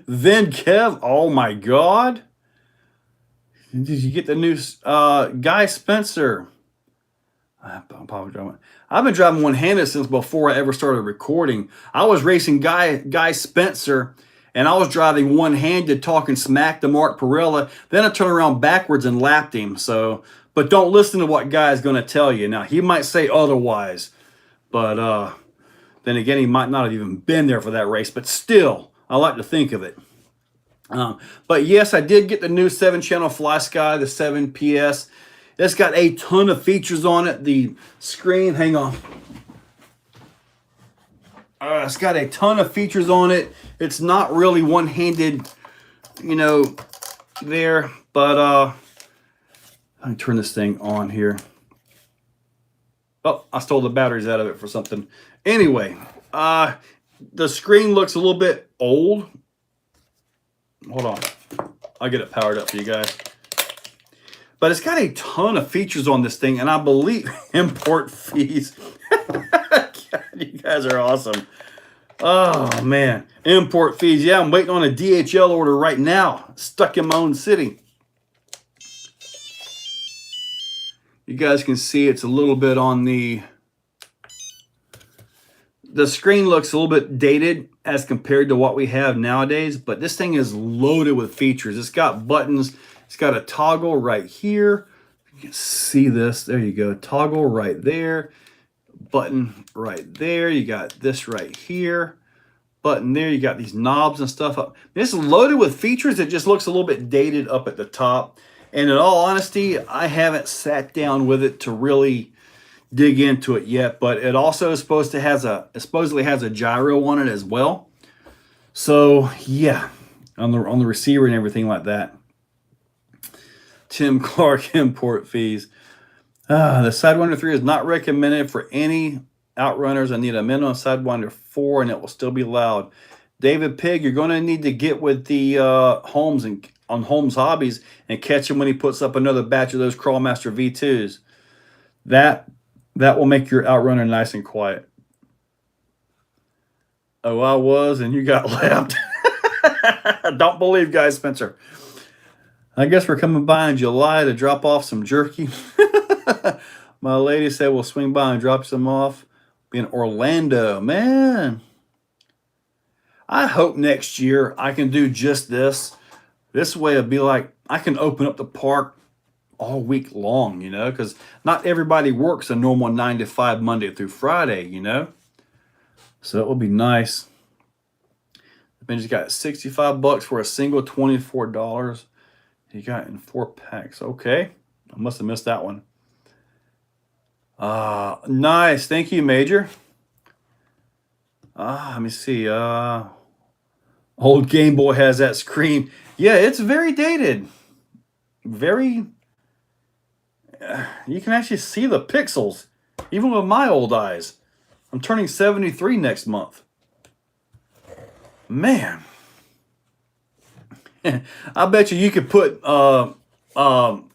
Then Kev, oh my God. Did you get the new Guy Spencer? I've been driving one-handed since before I ever started recording. I was racing Guy Spencer, and I was driving one-handed, talking smack to Mark Perella. Then I turned around backwards and lapped him. So, but don't listen to what Guy is going to tell you. Now, he might say otherwise, but then again, he might not have even been there for that race. But still, I like to think of it. But yes, I did get the new 7-channel FlySky, the 7 PS. It's got a ton of features on it. The screen, hang on. It's got a ton of features on it. It's not really one-handed, you know, there. But let me turn this thing on here. Oh, I stole the batteries out of it for something. Anyway, the screen looks a little bit old. Hold on. I'll get it powered up for you guys. But it's got a ton of features on this thing, and I believe import fees. God, you guys are awesome. Oh, man. Import fees. Yeah, I'm waiting on a DHL order right now. Stuck in my own city. You guys can see it's a little bit on the screen looks a little bit dated as compared to what we have nowadays, but this thing is loaded with features. It's got buttons. It's got a toggle right here. You can see this. There you go. Toggle right there. Button right there. You got this right here. Button there. You got these knobs and stuff up. This is loaded with features. It just looks a little bit dated up at the top. And in all honesty, I haven't sat down with it to really dig into it yet, but it also is supposedly has a gyro on it as well. So yeah, on the receiver and everything like that. Tim Clark import fees. The Sidewinder 3 is not recommended for any outrunners. I need a minimum Sidewinder 4 and it will still be loud. David Pig, you're going to need to get with the Holmes on Holmes Hobbies and catch him when he puts up another batch of those Crawlmaster V2s. That will make your outrunner nice and quiet. Oh, I was, and you got lapped. Don't believe Guy Spencer. I guess we're coming by in July to drop off some jerky. My lady said we'll swing by and drop some off. Be in Orlando. Man. I hope next year I can do just this. This way it'll be like I can open up the park all week long, you know, because not everybody works a normal 9 to 5 Monday through Friday, you know. So it will be nice. I just got 65 bucks for a single $24. You got it in 4 packs. Okay. I must have missed that one. Nice. Thank you, Major. Let me see. Old Game Boy has that screen. Yeah, it's very dated. Very... you can actually see the pixels, even with my old eyes. I'm turning 73 next month. Man. I bet you could put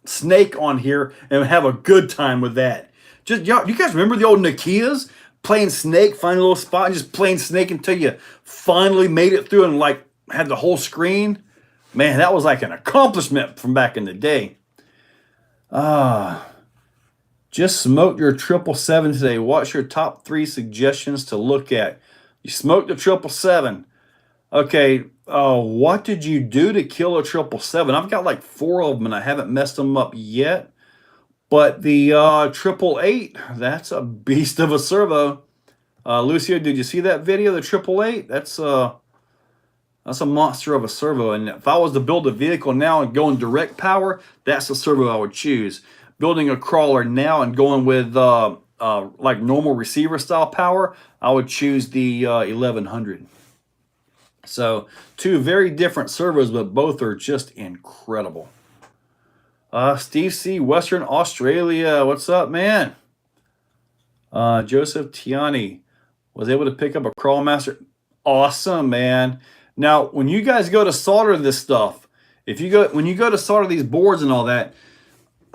Snake on here and have a good time with that. Just y'all, you guys remember the old Nokias? Playing Snake, find a little spot, and just playing Snake until you finally made it through and like had the whole screen. Man, that was like an accomplishment from back in the day. Just smoked your 777 today. What's your top 3 suggestions to look at? You smoked the 777. Okay, what did you do to kill a 777? I've got like 4 of them and I haven't messed them up yet. But the 888, that's a beast of a servo. Lucio, did you see that video, the 888? That's a monster of a servo. And if I was to build a vehicle now and go in direct power, that's the servo I would choose. Building a crawler now and going with like normal receiver style power, I would choose the 1100. So two very different servos, but both are just incredible. Steve C, Western Australia. What's up, man? Joseph Tiani was able to pick up a Crawlmaster. Awesome, man. Now, when you guys go to solder this stuff, when you go to solder these boards and all that,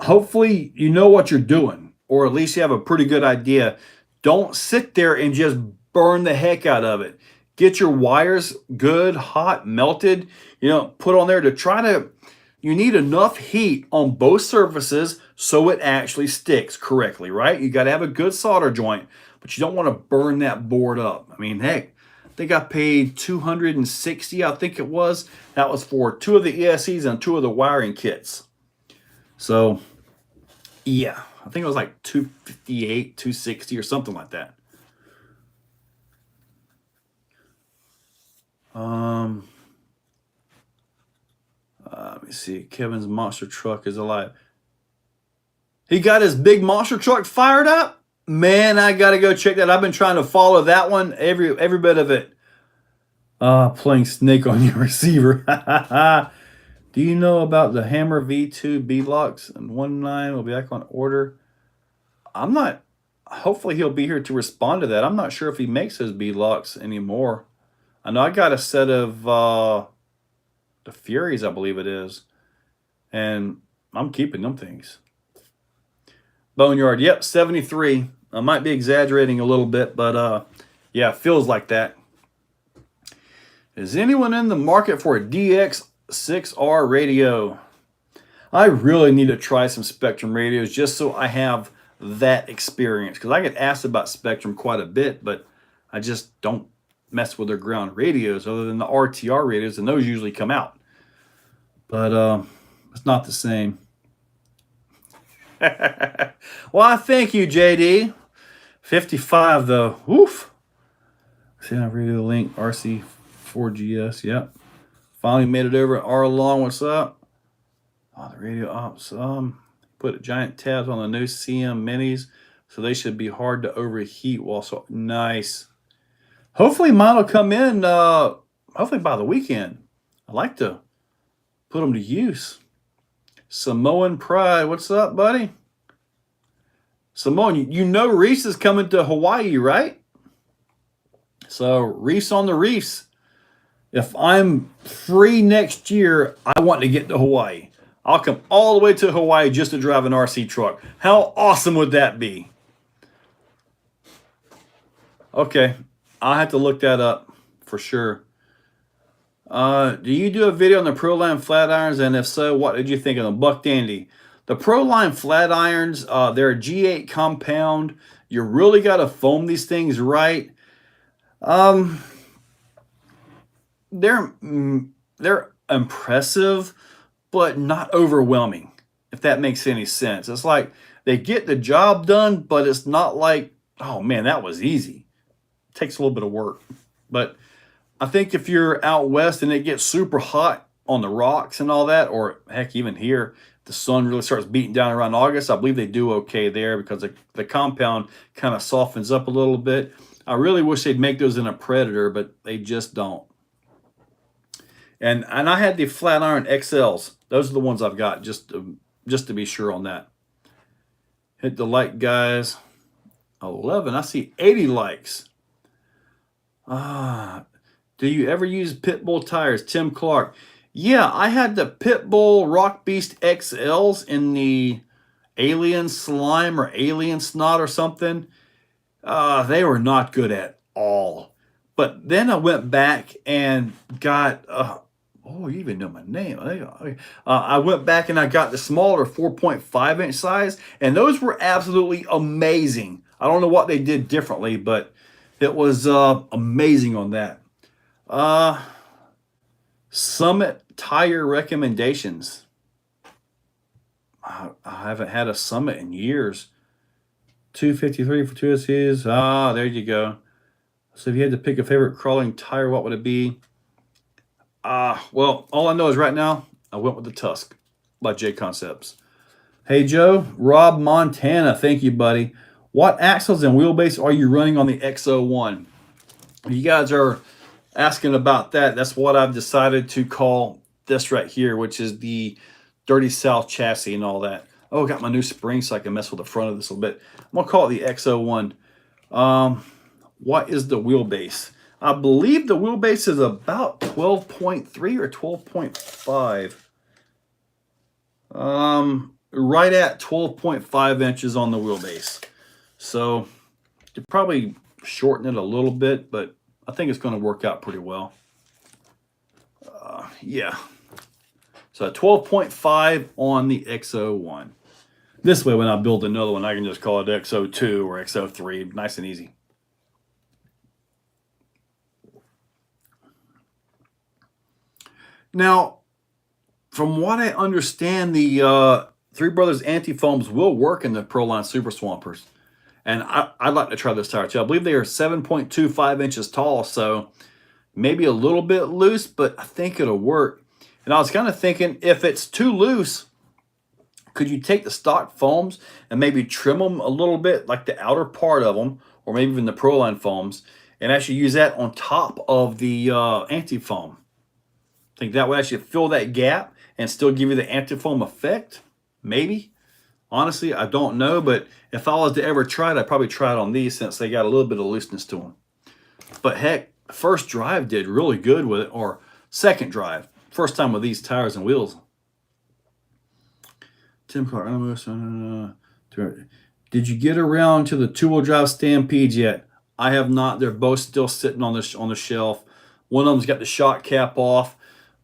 hopefully you know what you're doing, or at least you have a pretty good idea. Don't sit there and just burn the heck out of it. Get your wires good, hot, melted, put on there to try to, you need enough heat on both surfaces so it actually sticks correctly, right? You got to have a good solder joint, but you don't want to burn that board up. I mean, heck, I think I paid $260, I think it was. That was for 2 of the ESCs and 2 of the wiring kits. So, yeah, I think it was like $258, $260 or something like that. Let me see. Kevin's monster truck is alive. He got his big monster truck fired up? Man, I got to go check that. I've been trying to follow that one, every bit of it. Playing Snake on your receiver. Do you know about the Hammer V2 B-Locks and 1.9 will be back on order? I'm not, hopefully he'll be here to respond to that. I'm not sure if he makes those B-Locks anymore. I know I got a set of the Furies, I believe it is. And I'm keeping them things. Boneyard, yep, 73. I might be exaggerating a little bit, but yeah, it feels like that. Is anyone in the market for a DX6R radio? I really need to try some Spectrum radios just so I have that experience, because I get asked about Spectrum quite a bit, but I just don't mess with their ground radios other than the RTR radios, and those usually come out. But it's not the same. Well, thank you, JD. 55 though. Woof. See, I read the link. RC4GS. Yep. Finally made it over. R long. What's up? Oh, the radio ops. Put giant tabs on the new CM minis, so they should be hard to overheat. While so nice. Hopefully mine will come in. Hopefully by the weekend. I like to put them to use. Samoan Pride, what's up, buddy? Samoan, you know Reese is coming to Hawaii, right? So Reese on the Reefs. If I'm free next year, I want to get to Hawaii. I'll come all the way to Hawaii just to drive an RC truck. How awesome would that be? Okay, I'll have to look that up for sure. Do you do a video on the Proline flat irons? And if so, what did you think of them? Buck Dandy. The Proline flat irons, they're a G8 compound. You really got to foam these things right. They're impressive, but not overwhelming, if that makes any sense. It's like they get the job done, but it's not like, oh man, that was easy. It takes a little bit of work. But I think if you're out west and it gets super hot on the rocks and all that, or heck, even here, the sun really starts beating down around August, I believe they do okay there because the compound kind of softens up a little bit. I really wish they'd make those in a Predator, but they just don't. And I had the flat iron XLs. Those are the ones I've got, just to be sure on that. Hit the like, guys. 11. I see 80 likes. Do you ever use Pitbull tires? Tim Clark. Yeah, I had the Pitbull Rock Beast XLs in the Alien Slime or Alien Snot or something. They were not good at all. But then I went back and got, oh, you even know my name. I went back and I got the smaller 4.5 inch size, and those were absolutely amazing. I don't know what they did differently, but it was amazing on that. Summit tire recommendations. I haven't had a Summit in years. 253 for 2 SCs. There you go. So if you had to pick a favorite crawling tire, what would it be? Well, all I know is right now, I went with the Tusk by J Concepts. Hey, Joe. Rob Montana. Thank you, buddy. What axles and wheelbase are you running on the Exo 1? You guys are asking about that, that's what I've decided to call this right here, which is the Dirty South chassis and all that. Oh, I got my new spring so I can mess with the front of this a little bit. I'm gonna call it the XO1. What is the wheelbase? I believe the wheelbase is about 12.3 or 12.5. Right at 12.5 inches on the wheelbase. So you probably shorten it a little bit, but I think it's going to work out pretty well. Yeah. So 12.5 on the XO1. This way, when I build another one, I can just call it XO2 or XO3. Nice and easy. Now, from what I understand, the Three Brothers anti-foams will work in the Proline Super Swampers. And I'd like to try this tire too. I believe they are 7.25 inches tall, so maybe a little bit loose, but I think it'll work. And I was kind of thinking, if it's too loose, could you take the stock foams and maybe trim them a little bit, like the outer part of them, or maybe even the Proline foams, and actually use that on top of the anti-foam? I think that would actually fill that gap and still give you the anti-foam effect, maybe. Honestly, I don't know, but if I was to ever try it, I'd probably try it on these since they got a little bit of looseness to them. But heck, first drive did really good with it, or second drive. First time with these tires and wheels. Tim Clark, did you get around to the two-wheel drive Stampedes yet? I have not. They're both still sitting on the shelf. One of them's got the shock cap off.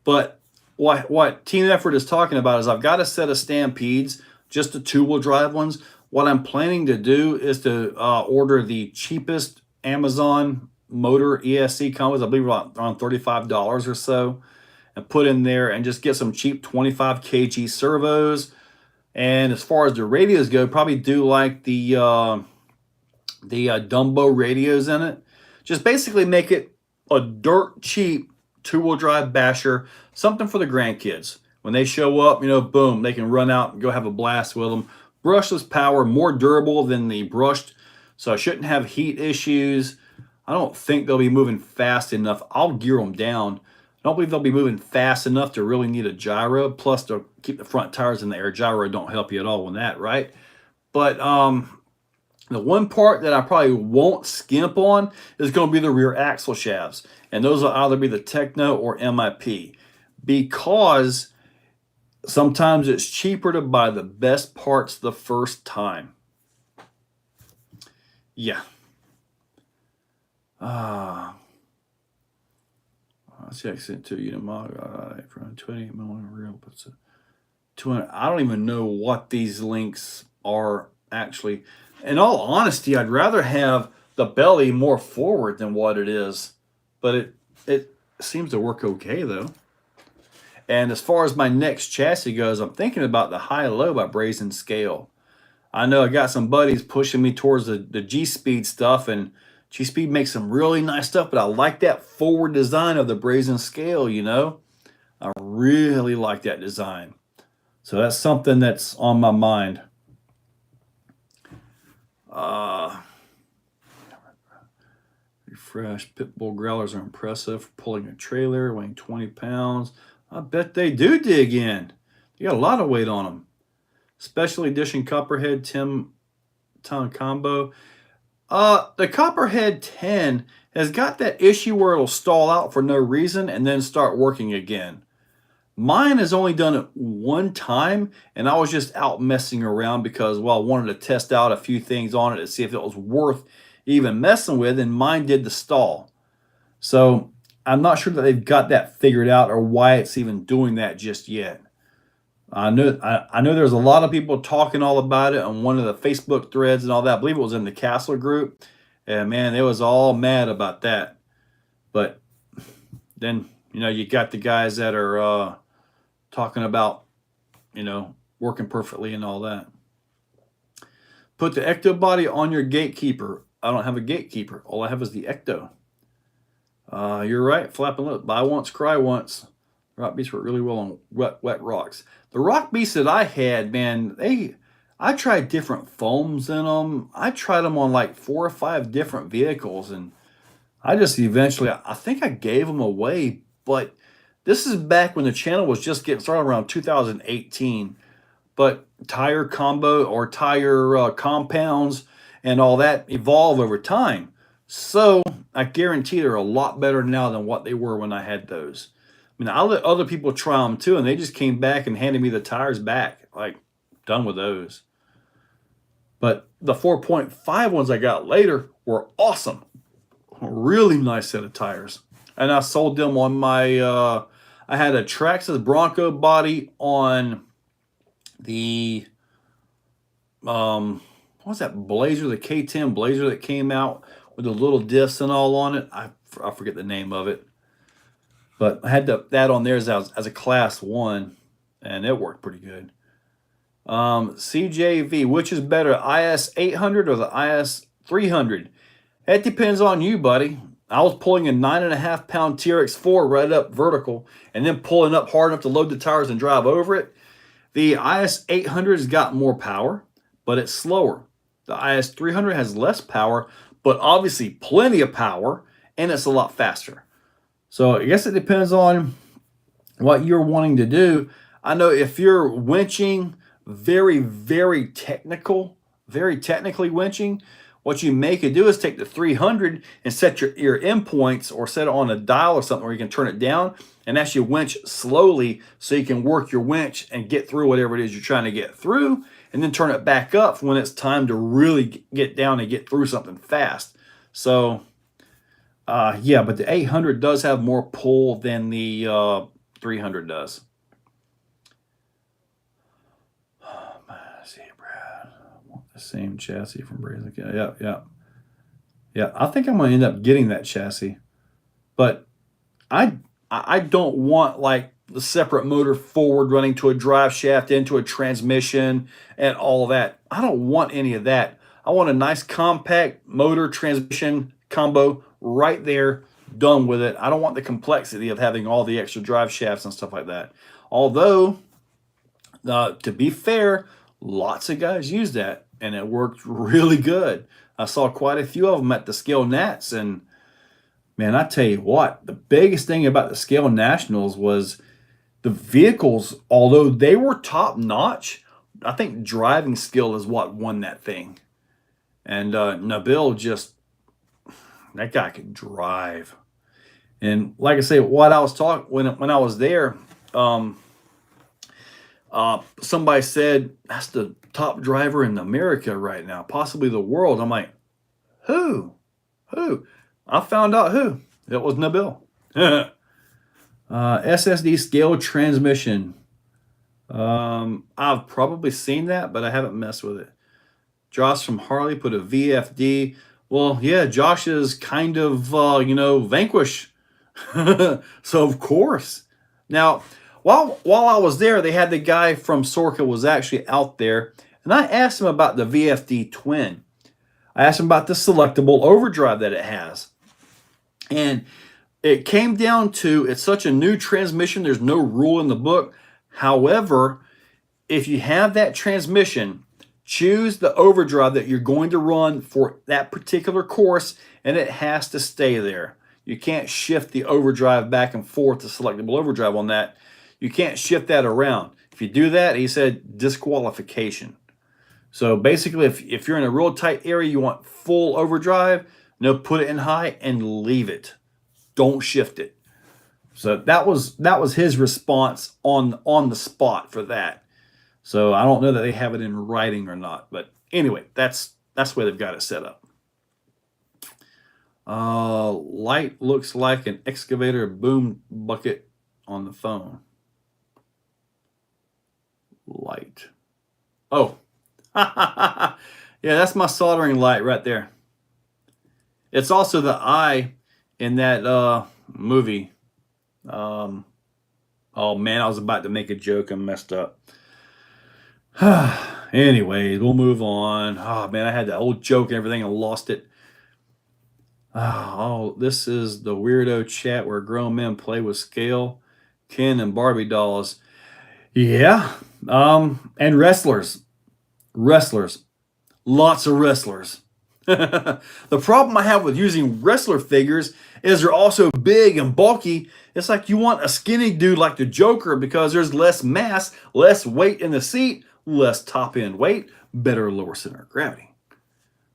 But what Team Effort is talking about is I've got a set of Stampedes, just the two-wheel drive ones. What I'm planning to do is to order the cheapest Amazon motor ESC combos, I believe around $35 or so, and put in there and just get some cheap 25 kg servos. And as far as the radios go, probably do like the Dumbo radios in it. Just basically make it a dirt cheap two-wheel drive basher, something for the grandkids. When they show up, you know, boom, they can run out and go have a blast with them. Brushless power, more durable than the brushed, so I shouldn't have heat issues. I don't think they'll be moving fast enough. I'll gear them down. I don't believe they'll be moving fast enough to really need a gyro. Plus, to keep the front tires in the air. Gyro don't help you at all with that, right? But the one part that I probably won't skimp on is going to be the rear axle shafts. And those will either be the Techno or MIP. Because sometimes it's cheaper to buy the best parts the first time. Yeah. Let's see, I sent to you tomorrow from 28 millimeter real, but 200. I don't even know what these links are actually. In all honesty, I'd rather have the belly more forward than what it is, but it seems to work okay though. And as far as my next chassis goes, I'm thinking about the high-low by Brazen Scale. I know I got some buddies pushing me towards the G-Speed stuff, and G-Speed makes some really nice stuff, but I like that forward design of the Brazen Scale, you know? I really like that design. So that's something that's on my mind. Refresh. Pitbull growlers are impressive for pulling a trailer, weighing 20 pounds. I bet they do dig in. You got a lot of weight on them. Special edition Copperhead 10-ton combo. The Copperhead 10 has got that issue where it'll stall out for no reason and then start working again. Mine has only done it one time, and I was just out messing around because, well, I wanted to test out a few things on it to see if it was worth even messing with, and mine did the stall. So I'm not sure that they've got that figured out or why it's even doing that just yet. I know there's a lot of people talking all about it on one of the Facebook threads and all that. I believe it was in the Castle group. And man, it was all mad about that. But then, you know, you got the guys that are talking about, you know, working perfectly and all that. Put the Ecto body on your gatekeeper. I don't have a gatekeeper. All I have is the Ecto. You're right, flapping lip. Buy once, cry once. Rock beasts work really well on wet rocks. The rock beasts that I had, man, I tried different foams in them. I tried them on like 4 or 5 different vehicles, and I just eventually, I think I gave them away, but this is back when the channel was just getting started around 2018. But tire combo or tire compounds and all that evolve over time. So I guarantee they're a lot better now than what they were when I had those. I mean, I let other people try them too, and they just came back and handed me the tires back. Like, done with those. But the 4.5 ones I got later were awesome. A really nice set of tires. And I sold them on my, I had a Traxxas Bronco body on the, what was that Blazer, the K10 Blazer that came out with the little diffs and all on it. I forget the name of it. But I had that on there as a class 1, and it worked pretty good. CJV, which is better, IS 800 or the IS 300? It depends on you, buddy. I was pulling a 9.5 pound TRX4 right up vertical and then pulling up hard enough to load the tires and drive over it. The IS 800 has got more power, but it's slower. The IS 300 has less power, but obviously plenty of power, and it's a lot faster. So I guess it depends on what you're wanting to do. I know if you're winching, very, very technically winching, what you may could do is take the 300 and set your endpoints or set it on a dial or something where you can turn it down and actually winch slowly so you can work your winch and get through whatever it is you're trying to get through, and then turn it back up when it's time to really get down and get through something fast. So, yeah, but the 800 does have more pull than the 300 does. The same chassis from Brazen. Yeah. I think I'm gonna end up getting that chassis, but I don't want like the separate motor forward running to a drive shaft into a transmission and all that. I don't want any of that. I want a nice compact motor transmission combo right there, done with it. I don't want the complexity of having all the extra drive shafts and stuff like that. Although, to be fair, lots of guys use that, and it worked really good. I saw quite a few of them at the Scale Nats, and man, I tell you what, the biggest thing about the Scale Nationals was the vehicles, although they were top notch, I think driving skill is what won that thing. And Nabil just, that guy could drive. And like I say, what I was talking, when I was there, somebody said that's the top driver in America right now, possibly the world. I'm like, who? I found out who. It was Nabil. SSD scale transmission. I've probably seen that, but I haven't messed with it. Josh from Harley put a VFD. Well, yeah, Josh is kind of, Vanquish. So of course. Now, while I was there, they had the guy from Sorka was actually out there, and I asked him about the VFD Twin. I asked him about the selectable overdrive that it has. And it came down to, it's such a new transmission, there's no rule in the book. However, if you have that transmission, choose the overdrive that you're going to run for that particular course, and it has to stay there. You can't shift the overdrive back and forth, the selectable overdrive on that. You can't shift that around. If you do that, he said disqualification. So basically, if you're in a real tight area, you want full overdrive, put it in high and leave it. Don't shift it. So that was his response on the spot for that. So I don't know that they have it in writing or not, but anyway, that's the way they've got it set up. Light looks like an excavator boom bucket on the phone. Light. Oh, yeah, that's my soldering light right there. It's also the eye in that movie. Oh man, I was about to make a joke and messed up. Anyways, we'll move on. Oh man, I had that old joke and everything and lost it. Oh, this is the weirdo chat where grown men play with scale, Ken, and Barbie dolls. Yeah, and wrestlers. Lots of wrestlers. The problem I have with using wrestler figures is they're also big and bulky. It's like you want a skinny dude like the Joker because there's less mass, less weight in the seat, less top end weight, better lower center of gravity.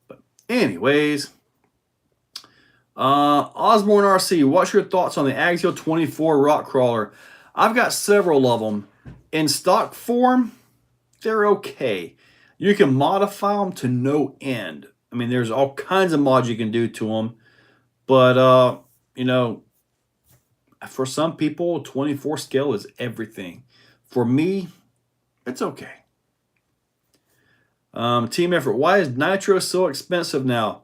But anyways, Osborne RC, what's your thoughts on the Axial 24 rock crawler? I've got several of them. In stock form, they're okay. You can modify them to no end. I mean, there's all kinds of mods you can do to them. But, you know, for some people, 24 scale is everything. For me, it's okay. Team effort. Why is nitro so expensive now?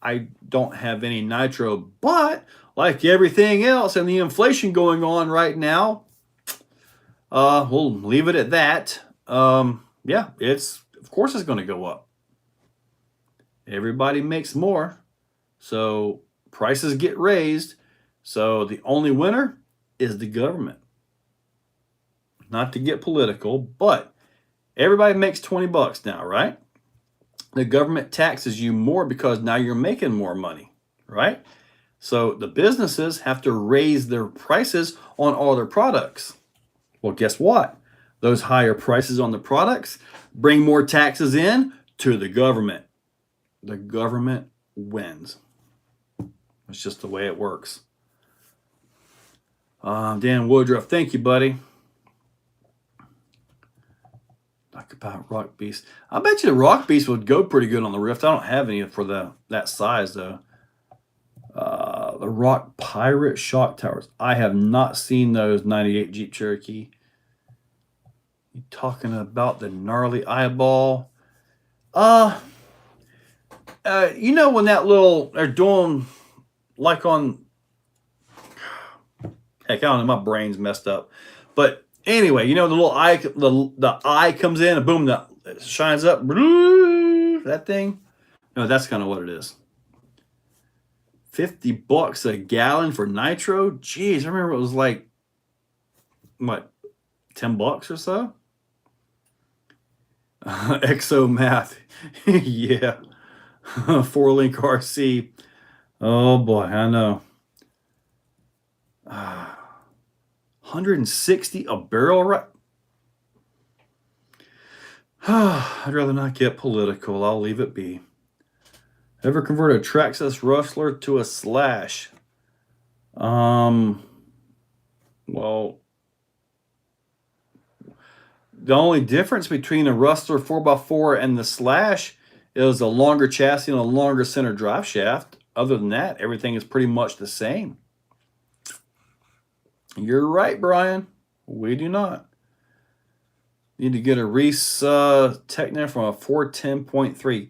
I don't have any nitro, but like everything else and the inflation going on right now, we'll leave it at that. Yeah, of course it's going to go up. Everybody makes more, so prices get raised. So the only winner is the government. Not to get political, but everybody makes 20 bucks now, right? The government taxes you more because now you're making more money, right? So the businesses have to raise their prices on all their products. Well, guess what? Those higher prices on the products bring more taxes in to the government. The government wins. It's just the way it works. Dan Woodruff, thank you, buddy. Talk about Rock Beast. I bet you the Rock Beast would go pretty good on the Rift. I don't have any for that size, though. The Rock Pirate shock towers. I have not seen those 98 Jeep Cherokee. You talking about the gnarly eyeball? You know when that little, they're doing like on, heck, I don't know, my brain's messed up. But anyway, you know the little eye, the eye comes in and boom, that shines up. That thing. No, that's kind of what it is. 50 bucks a gallon for nitro. Jeez, I remember it was like, what, 10 bucks or so? Exo math. Yeah. 4-link RC. Oh boy, I know. 160 a barrel, right? I'd rather not get political. I'll leave it be. Ever convert a Traxxas Rustler to a Slash? Well, the only difference between a Rustler 4x4 and the Slash is a longer chassis and a longer center drive shaft. Other than that, everything is pretty much the same. You're right, Brian. We do not. Need to get a Reese Techna from a 410.3.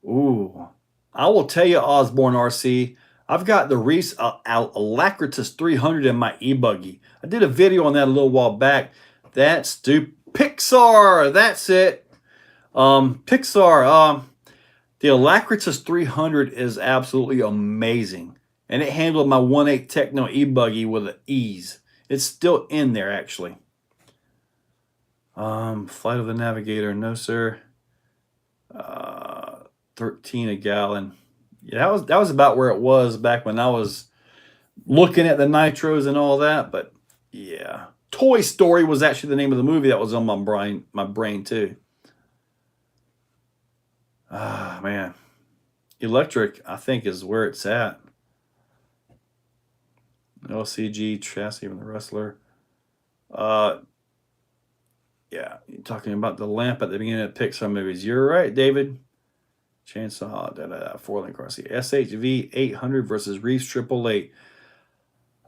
Ooh. I will tell you, Osborne RC, I've got the Reese Alacritus 300 in my e-buggy. I did a video on that a little while back. That's stupid. Pixar, that's it. Pixar, the Alacritus 300 is absolutely amazing. And it handled my 1.8 Techno e-buggy with ease. It's still in there, actually. Flight of the Navigator, no sir. 13 a gallon. Yeah, that was about where it was back when I was looking at the nitros and all that. But yeah, Toy Story was actually the name of the movie that was on my brain too. Ah, man. Electric, I think, is where it's at. LCG chassis from the Wrestler. Yeah, you're talking about the lamp at the beginning of Pixar movies. You're right, David. Chainsaw, 4-link RC. SHV 800 versus Reese 888.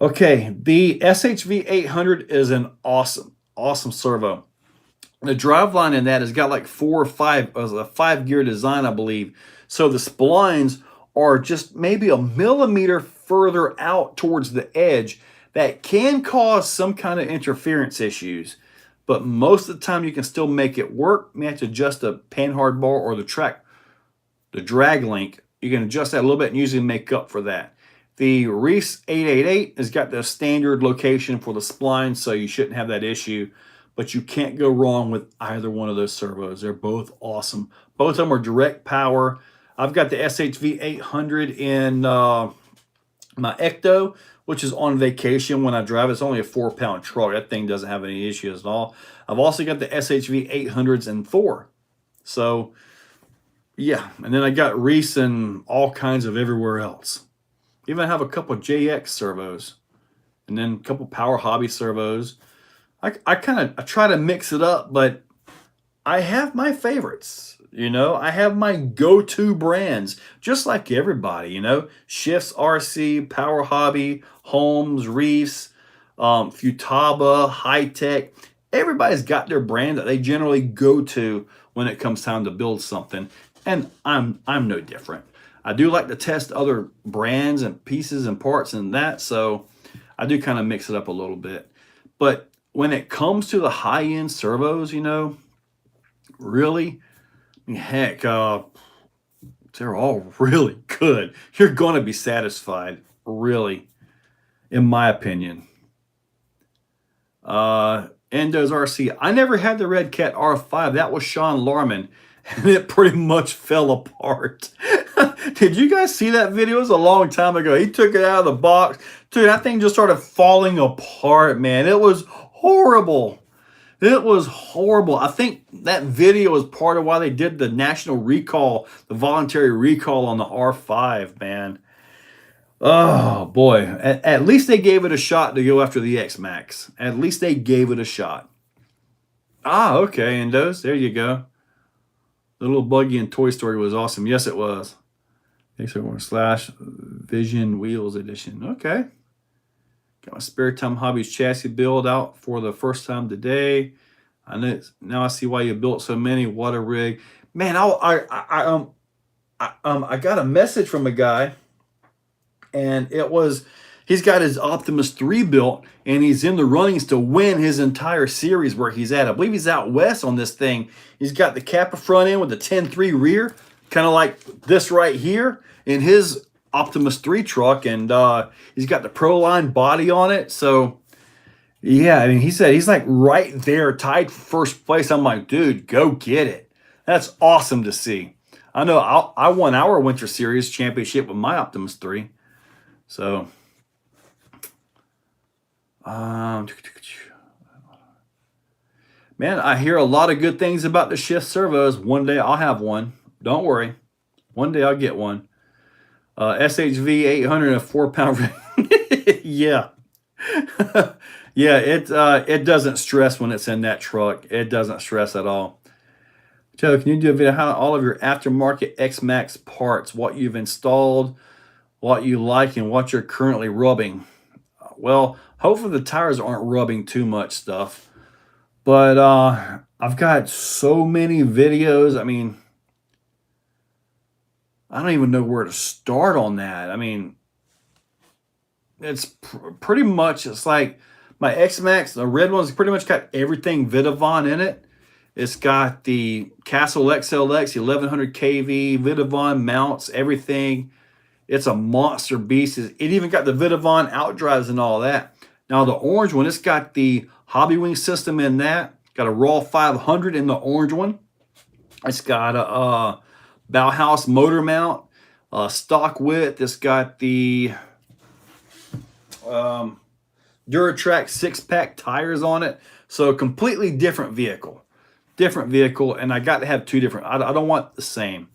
Okay, the SHV 800 is an awesome servo. The driveline in that has got like 4 or 5, a 5-gear design, I believe. So the splines are just maybe a millimeter further out towards the edge. That can cause some kind of interference issues. But most of the time you can still make it work. You may have to adjust the panhard bar or the drag link. You can adjust that a little bit and usually make up for that. The Reese 888 has got the standard location for the spline, so you shouldn't have that issue. But you can't go wrong with either one of those servos. They're both awesome. Both of them are direct power. I've got the SHV 800 in my Ecto, which is on vacation when I drive. It's only a 4-pound truck. That thing doesn't have any issues at all. I've also got the SHV 800s in 4. So, yeah. And then I got Reese and all kinds of everywhere else. Even have a couple of JX servos. And then a couple Power Hobby servos. I try to mix it up, but I have my favorites. You know, I have my go-to brands, just like everybody, you know. Shifts, RC, Power Hobby, Holmes, Reese, Futaba, High Tech. Everybody's got their brand that they generally go to when it comes time to build something. And I'm no different. I do like to test other brands and pieces and parts and that, so I do kind of mix it up a little bit. But when it comes to the high-end servos, you know, really, I mean, heck, they're all really good. You're going to be satisfied, really, in my opinion. Endo's RC. I never had the Red Cat R5. That was Sean Larman, and it pretty much fell apart. Did you guys see that video? It was a long time ago. He took it out of the box. Dude, that thing just started falling apart, man. It was horrible. It was horrible. I think that video was part of why they did the national recall, the voluntary recall on the R5, man. Oh, boy. At least they gave it a shot to go after the X-Max. At least they gave it a shot. Ah, okay, Endos. There you go. The little buggy in Toy Story was awesome. Yes, it was. Slash Vision Wheels Edition. Okay. Got my Spare Time Hobbies chassis build out for the first time today. I know now I see why you built so many. What a rig, man! I got a message from a guy, and he's got his Optimus 3 built, and he's in the runnings to win his entire series where he's at. I believe he's out west on this thing. He's got the Kappa front end with the 10.3 rear, kind of like this right here in his Optimus 3 truck, and he's got the Proline body on it. So yeah, I mean, he said he's like right there, tied for first place. I'm like, dude, go get it. That's awesome to see. I know I won our Winter Series championship with my Optimus 3. So man, I hear a lot of good things about the Shift servos. One day I'll have one. Don't worry. One day I'll get one. SHV 800 and 4-pound. Yeah. Yeah, it doesn't stress when it's in that truck. It doesn't stress at all. Joe, can you do a video how all of your aftermarket X-Max parts, what you've installed, what you like, and what you're currently rubbing? Well, hopefully the tires aren't rubbing too much stuff. But I've got so many videos. I mean, I don't even know where to start on that. I mean, it's pretty much, it's like my X-Max, the red one's pretty much got everything Vidavon in it. It's got the Castle XLX, 1100 kV, Vidavon mounts, everything. It's a monster beast. It even got the Vidavon outdrives and all that. Now the orange one, it's got the Hobby Wing system in that. Got a Raw 500 in the orange one. It's got a Bauhaus motor mount, stock width. It's got the Duratrack 6-pack tires on it. So completely different vehicle. And I got to have two different. I don't want the same.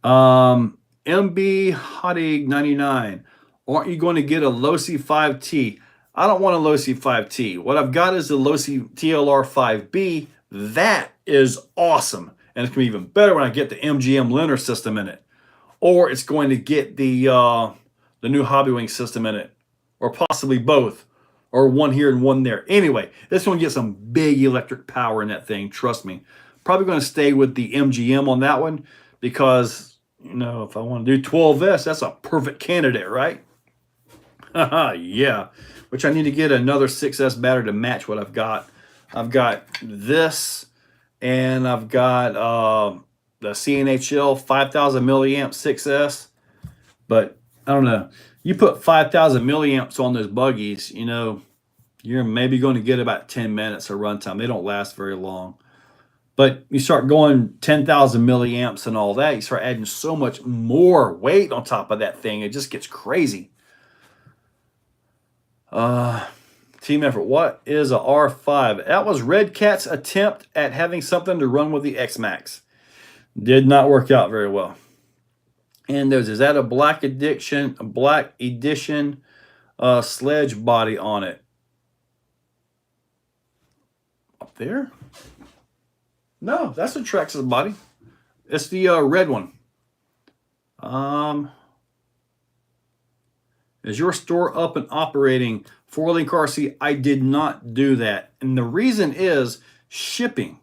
MB Hottig 99. Aren't you going to get a Losi 5T? I don't want a Losi 5T. What I've got is the Losi TLR 5B. That is awesome. And it's going to be even better when I get the MGM Liner system in it. Or it's going to get the new Hobby Wing system in it. Or possibly both. Or one here and one there. Anyway, this one gets some big electric power in that thing. Trust me. Probably going to stay with the MGM on that one. Because, you know, if I want to do 12S, that's a perfect candidate, right? Yeah. Which I need to get another 6S battery to match what I've got. I've got this. And I've got the CNHL 5,000 milliamp 6S. But I don't know. You put 5,000 milliamps on those buggies, you know, you're maybe going to get about 10 minutes of runtime. They don't last very long. But you start going 10,000 milliamps and all that, you start adding so much more weight on top of that thing. It just gets crazy. Team effort. What is a R5? That was Red Cat's attempt at having something to run with the X-Max. Did not work out very well. And is that a black edition sledge body on it? Up there? No, that's a Traxxas body. It's the red one. Is your store up and operating? 4-link RC, I did not do that. And the reason is shipping.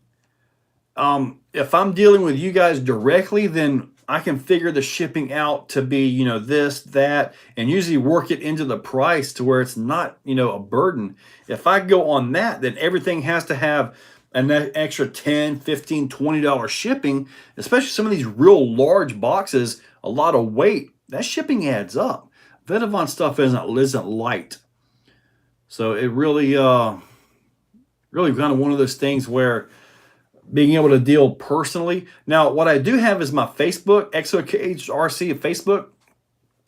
If I'm dealing with you guys directly, then I can figure the shipping out to be, you know, this, that, and usually work it into the price to where it's not, you know, a burden. If I go on that, then everything has to have an extra $10, $15, $20 shipping, especially some of these real large boxes, a lot of weight. That shipping adds up. Vidavon stuff isn't light. So it really kind of one of those things where being able to deal personally. Now, what I do have is my Facebook, Exocaged RC Facebook.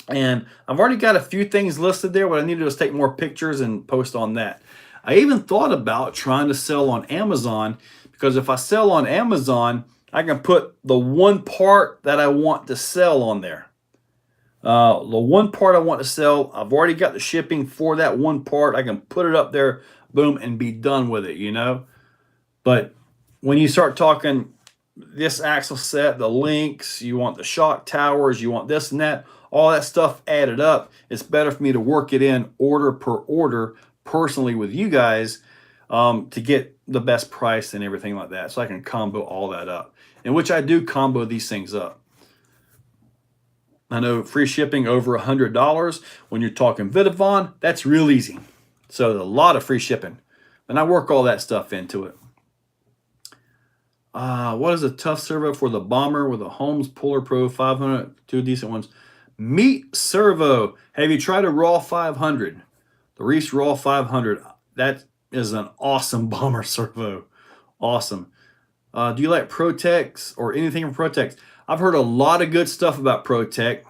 And I've already got a few things listed there. What I need to do is take more pictures and post on that. I even thought about trying to sell on Amazon, because if I sell on Amazon, I can put the one part that I want to sell on there. The one part I want to sell, I've already got the shipping for that one part. I can put it up there, boom, and be done with it, you know. But when you start talking this axle set, the links, you want the shock towers, you want this and that, all that stuff added up, it's better for me to work it in order per order personally with you guys to get the best price and everything like that. So I can combo all that up, in which I do combo these things up. I know free shipping over $100. When you're talking Vidavon, that's real easy. So there's a lot of free shipping. And I work all that stuff into it. What is a tough servo for the Bomber with a Holmes Puller Pro 500? Two decent ones. Meet Servo. Have you tried a Raw 500? The Reese Raw 500. That is an awesome Bomber servo. Awesome. Do you like Protex or anything from Protex? I've heard a lot of good stuff about Protec.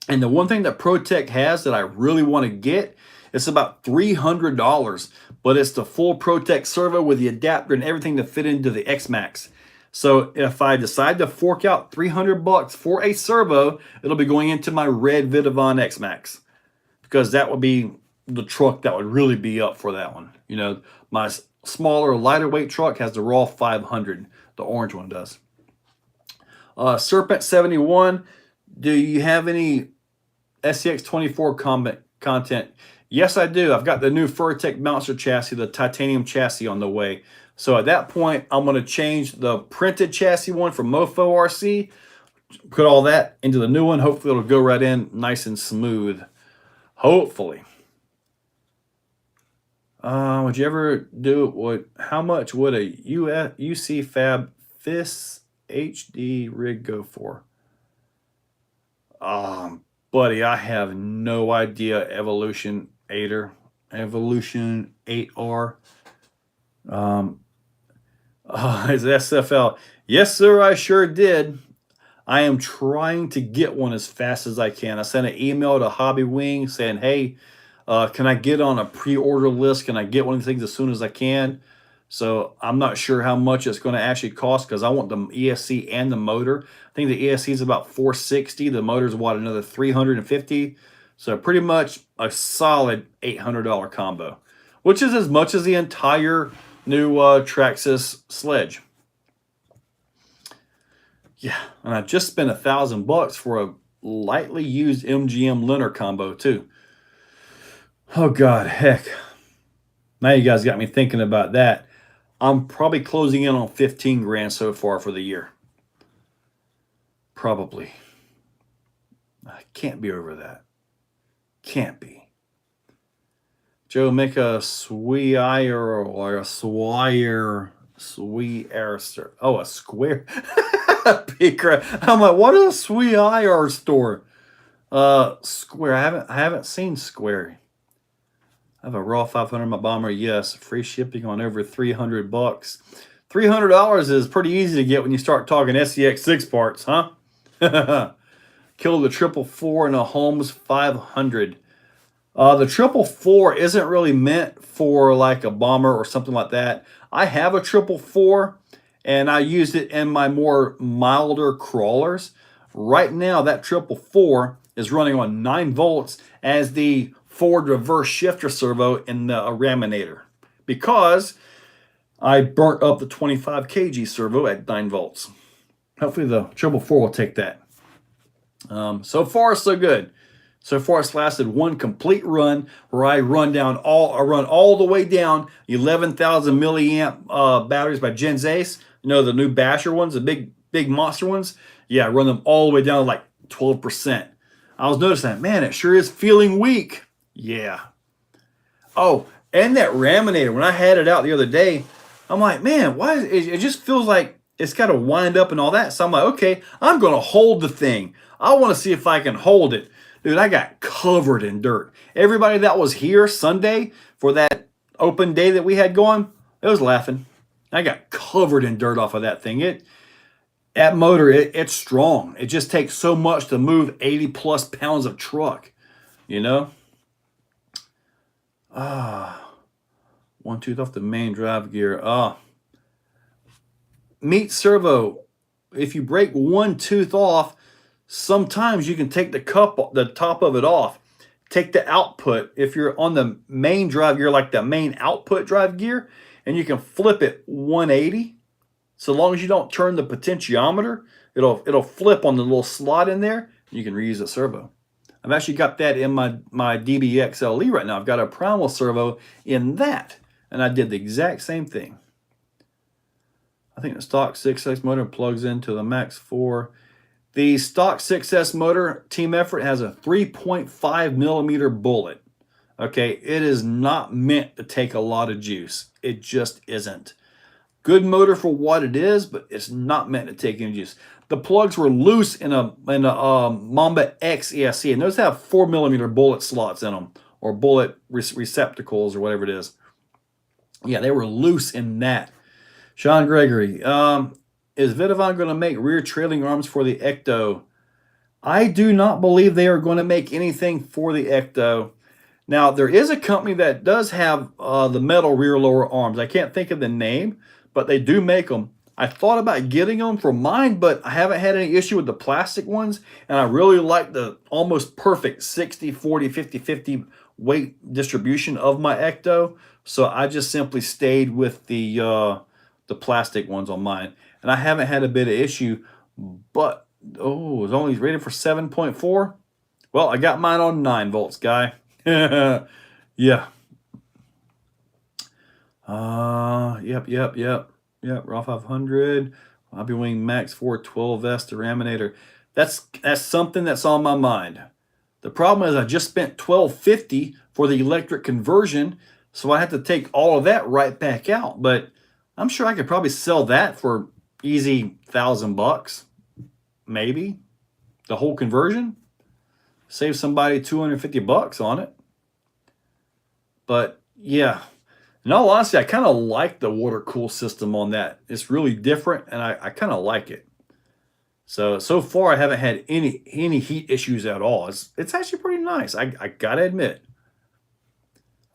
And the one thing that Protec has that I really want to get, it's about $300, but it's the full Protec servo with the adapter and everything to fit into the X-Max. So if I decide to fork out $300 for a servo, it'll be going into my red Vidavon X-Max, because that would be the truck that would really be up for that one. You know, my smaller, lighter weight truck has the Raw 500. The orange one does. Serpent 71, do you have any SCX 24 content? Yes, I do. I've got the new Furtec Bouncer chassis, the titanium chassis on the way. So at that point, I'm going to change the printed chassis one from Mofo RC, put all that into the new one. Hopefully it'll go right in nice and smooth. Hopefully. Would you ever do how much would a UC Fab FIS HD rig go for? Buddy, I have no idea. Evolution 8R. Is SFL? Yes, sir, I sure did. I am trying to get one as fast as I can. I sent an email to Hobby Wing saying, hey, can I get on a pre-order list? Can I get one of these things as soon as I can? So I'm not sure how much it's going to actually cost, because I want the ESC and the motor. I think the ESC is about $460. The motor is another $350. So pretty much a solid $800 combo, which is as much as the entire new Traxxas sledge. Yeah, and I just spent $1,000 for a lightly used MGM Leonard combo too. Oh God, heck. Now you guys got me thinking about that. I'm probably closing in on 15 grand so far for the year. Probably. I can't be over that. Can't be. Joe, make a Swire or a Swire. Oh, a Square. I'm like, what is a Swire store? Square. I haven't seen Square. I have a Raw 500 in my Bomber. Yes, free shipping on over $300. $300 is pretty easy to get when you start talking SCX6 parts, huh? Kill the 444 in a Holmes 500. The 444 isn't really meant for like a bomber or something like that. I have a 444 and I used it in my more milder crawlers. Right now, that 444 is running on 9 volts as the forward reverse shifter servo in the Raminator because I burnt up the 25 kg servo at 9 volts. Hopefully the 444 will take that. So far, so good. So far, it's lasted one complete run where I run all the way down 11,000 milliamp batteries by Gens Ace. You know, the new basher ones, the big monster ones. Yeah, I run them all the way down to like 12%. I was noticing, man, it sure is feeling weak. Yeah. Oh, and that Raminator, when I had it out the other day, I'm like, man, why it just feels like it's got to wind up and all that. So I'm like, okay, I'm going to hold the thing. I want to see if I can hold it. Dude, I got covered in dirt. Everybody that was here Sunday for that open day that we had going, it was laughing. I got covered in dirt off of that thing. That motor, it's strong. It just takes so much to move 80 plus pounds of truck, you know? One tooth off the main drive gear. Meat servo. If you break one tooth off, sometimes you can take the top of it off. Take the output. If you're on the main drive gear, like the main output drive gear, and you can flip it 180. So long as you don't turn the potentiometer, it'll flip on the little slot in there. You can reuse the servo. I've actually got that in my DBXLE right now. I've got a primal servo in that, and I did the exact same thing. I think the stock 6S motor plugs into the Max 4. The stock 6S motor team effort has a 3.5 millimeter bullet. Okay, it is not meant to take a lot of juice. It just isn't. Good motor for what it is, but it's not meant to take any juice. The plugs were loose in a Mamba X ESC, and those have 4 millimeter bullet slots in them, or bullet receptacles, or whatever it is. Yeah, they were loose in that. Sean Gregory, is Vidavon going to make rear trailing arms for the Ecto? I do not believe they are going to make anything for the Ecto. Now, there is a company that does have the metal rear lower arms. I can't think of the name, but they do make them. I thought about getting them for mine, but I haven't had any issue with the plastic ones, and I really like the almost perfect 60, 40, 50, 50 weight distribution of my Ecto, so I just simply stayed with the plastic ones on mine, and I haven't had a bit of issue, but, oh, it's only rated for 7.4? Well, I got mine on 9 volts, guy. Yeah. Yep, Raw 500, Hobby Wing Max 412S to Raminator. That's something that's on my mind. The problem is I just spent $12.50 for the electric conversion, so I have to take all of that right back out. But I'm sure I could probably sell that for easy $1,000, maybe. The whole conversion. Save somebody $250 on it. But yeah. In all honesty, I kind of like the water cool system on that. It's really different, and I kind of like it. So far, I haven't had any heat issues at all. It's actually pretty nice. I gotta admit.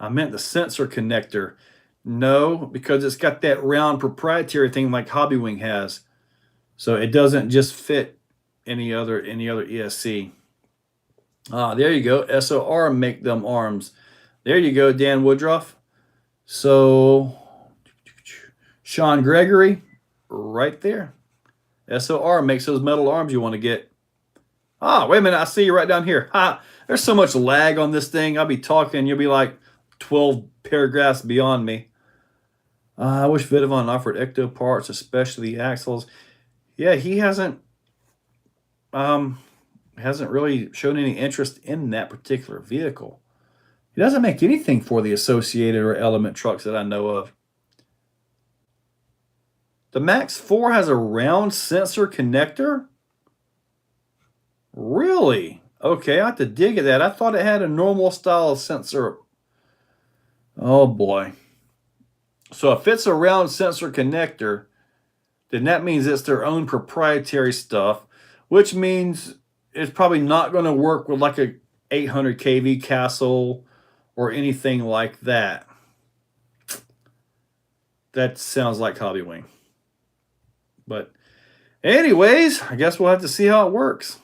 I meant the sensor connector. No, because it's got that round proprietary thing like Hobby Wing has. So it doesn't just fit any other ESC. There you go. SOR make them arms. There you go, Dan Woodruff. So, Sean Gregory, right there. SOR makes those metal arms you want to get. Wait a minute. I see you right down here. There's so much lag on this thing. I'll be talking. You'll be like 12 paragraphs beyond me. I wish Vidavon offered Ecto parts, especially the axles. Yeah, he hasn't really shown any interest in that particular vehicle. He doesn't make anything for the Associated or Element trucks that I know of. The Max 4 has a round sensor connector? Really? Okay, I have to dig at that. I thought it had a normal style of sensor. Oh boy. So if it's a round sensor connector, then that means it's their own proprietary stuff, which means it's probably not going to work with like a 800 kV Castle or anything like that. That sounds like Hobbywing. But anyways, I guess we'll have to see how it works.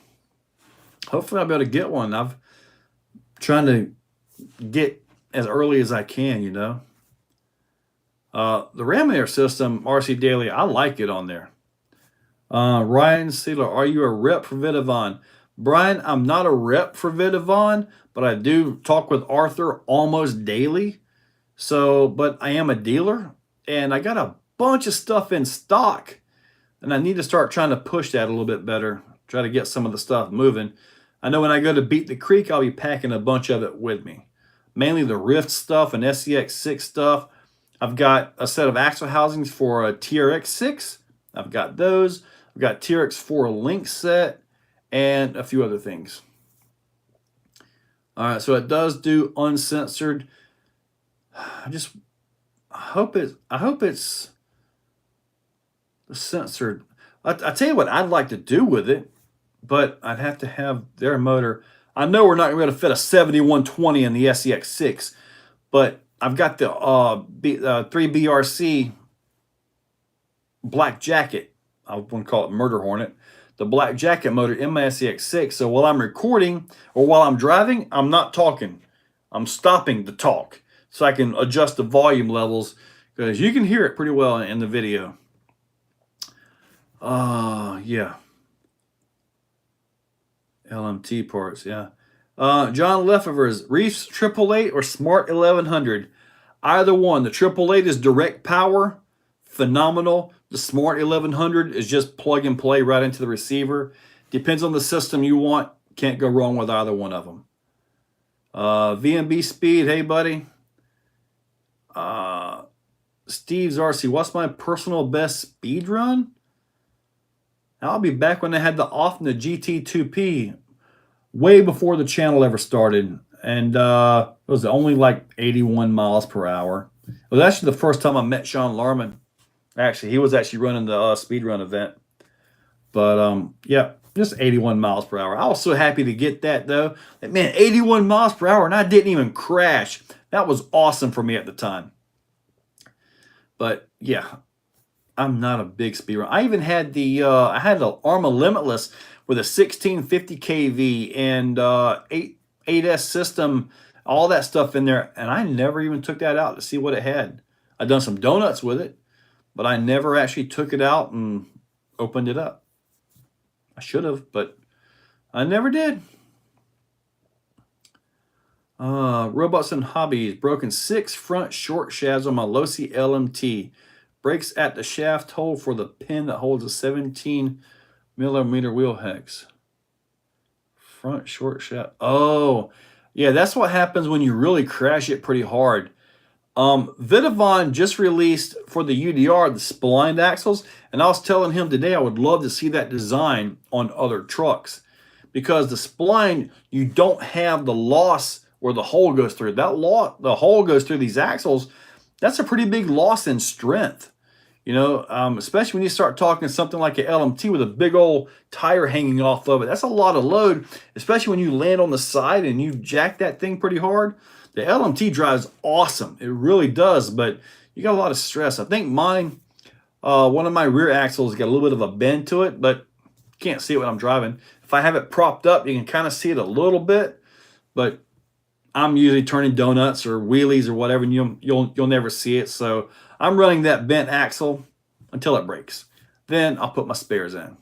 Hopefully I'll be able to get one. I'm trying to get as early as I can, you know. The Ramaire system, RC Daily, I like it on there. Ryan Sealer, are you a rep for Vidavon? Brian, I'm not a rep for Vidavon, but I do talk with Arthur almost daily. So, but I am a dealer, and I got a bunch of stuff in stock, and I need to start trying to push that a little bit better, try to get some of the stuff moving. I know when I go to Beat the Creek, I'll be packing a bunch of it with me. Mainly the Rift stuff and SCX6 stuff. I've got a set of axle housings for a TRX6. I've got those. I've got TRX4 link set and a few other things. All right, so it does do uncensored. I hope it's censored. I tell you what I'd like to do with it, but I'd have to have their motor. I know we're not going to fit a 7120 in the SCX6, but I've got the 3BRC Black Jacket. I wouldn't call it Murder Hornet. The Black Jacket motor in my SCX6. So while I'm recording or while I'm driving, I'm not talking. I'm stopping the talk so I can adjust the volume levels because you can hear it pretty well in the video. Yeah. LMT parts, yeah. John Lefevers, Reefs 888 or Smart 1100. Either one. The 888 is direct power, phenomenal. The Smart 1100 is just plug and play right into the receiver. Depends on the system you want. Can't go wrong with either one of them. VMB Speed, hey buddy. Steve's RC, what's my personal best speed run? I'll be back when I had the Offna GT2P, way before the channel ever started. And it was only like 81 miles per hour. It was actually the first time I met Sean Larman. Actually, he was actually running the speed run event. But yeah, just 81 miles per hour. I was so happy to get that though. Like, man, 81 miles per hour and I didn't even crash. That was awesome for me at the time. But yeah, I'm not a big speed runner. I even had the I had the Arma Limitless with a 1650 kV and 8S system, all that stuff in there, and I never even took that out to see what it had. I've done some donuts with it, but I never actually took it out and opened it up. I should have, but I never did. Robots and Hobbies, broken 6 front short shafts on my Losi LMT. Breaks at the shaft hole for the pin that holds a 17 millimeter wheel hex. Front short shaft. Oh, yeah, that's what happens when you really crash it pretty hard. Vidavon just released for the UDR the splined axles, and I was telling him today I would love to see that design on other trucks because the spline, you don't have the loss where the hole goes through. The hole goes through these axles. That's a pretty big loss in strength, you know, especially when you start talking something like an LMT with a big old tire hanging off of it. That's a lot of load, especially when you land on the side and you jack that thing pretty hard. The LMT drives awesome. It really does, but you got a lot of stress. I think mine, one of my rear axles got a little bit of a bend to it, but you can't see it when I'm driving. If I have it propped up, you can kind of see it a little bit, but I'm usually turning donuts or wheelies or whatever, and you'll never see it. So I'm running that bent axle until it breaks. Then I'll put my spares in.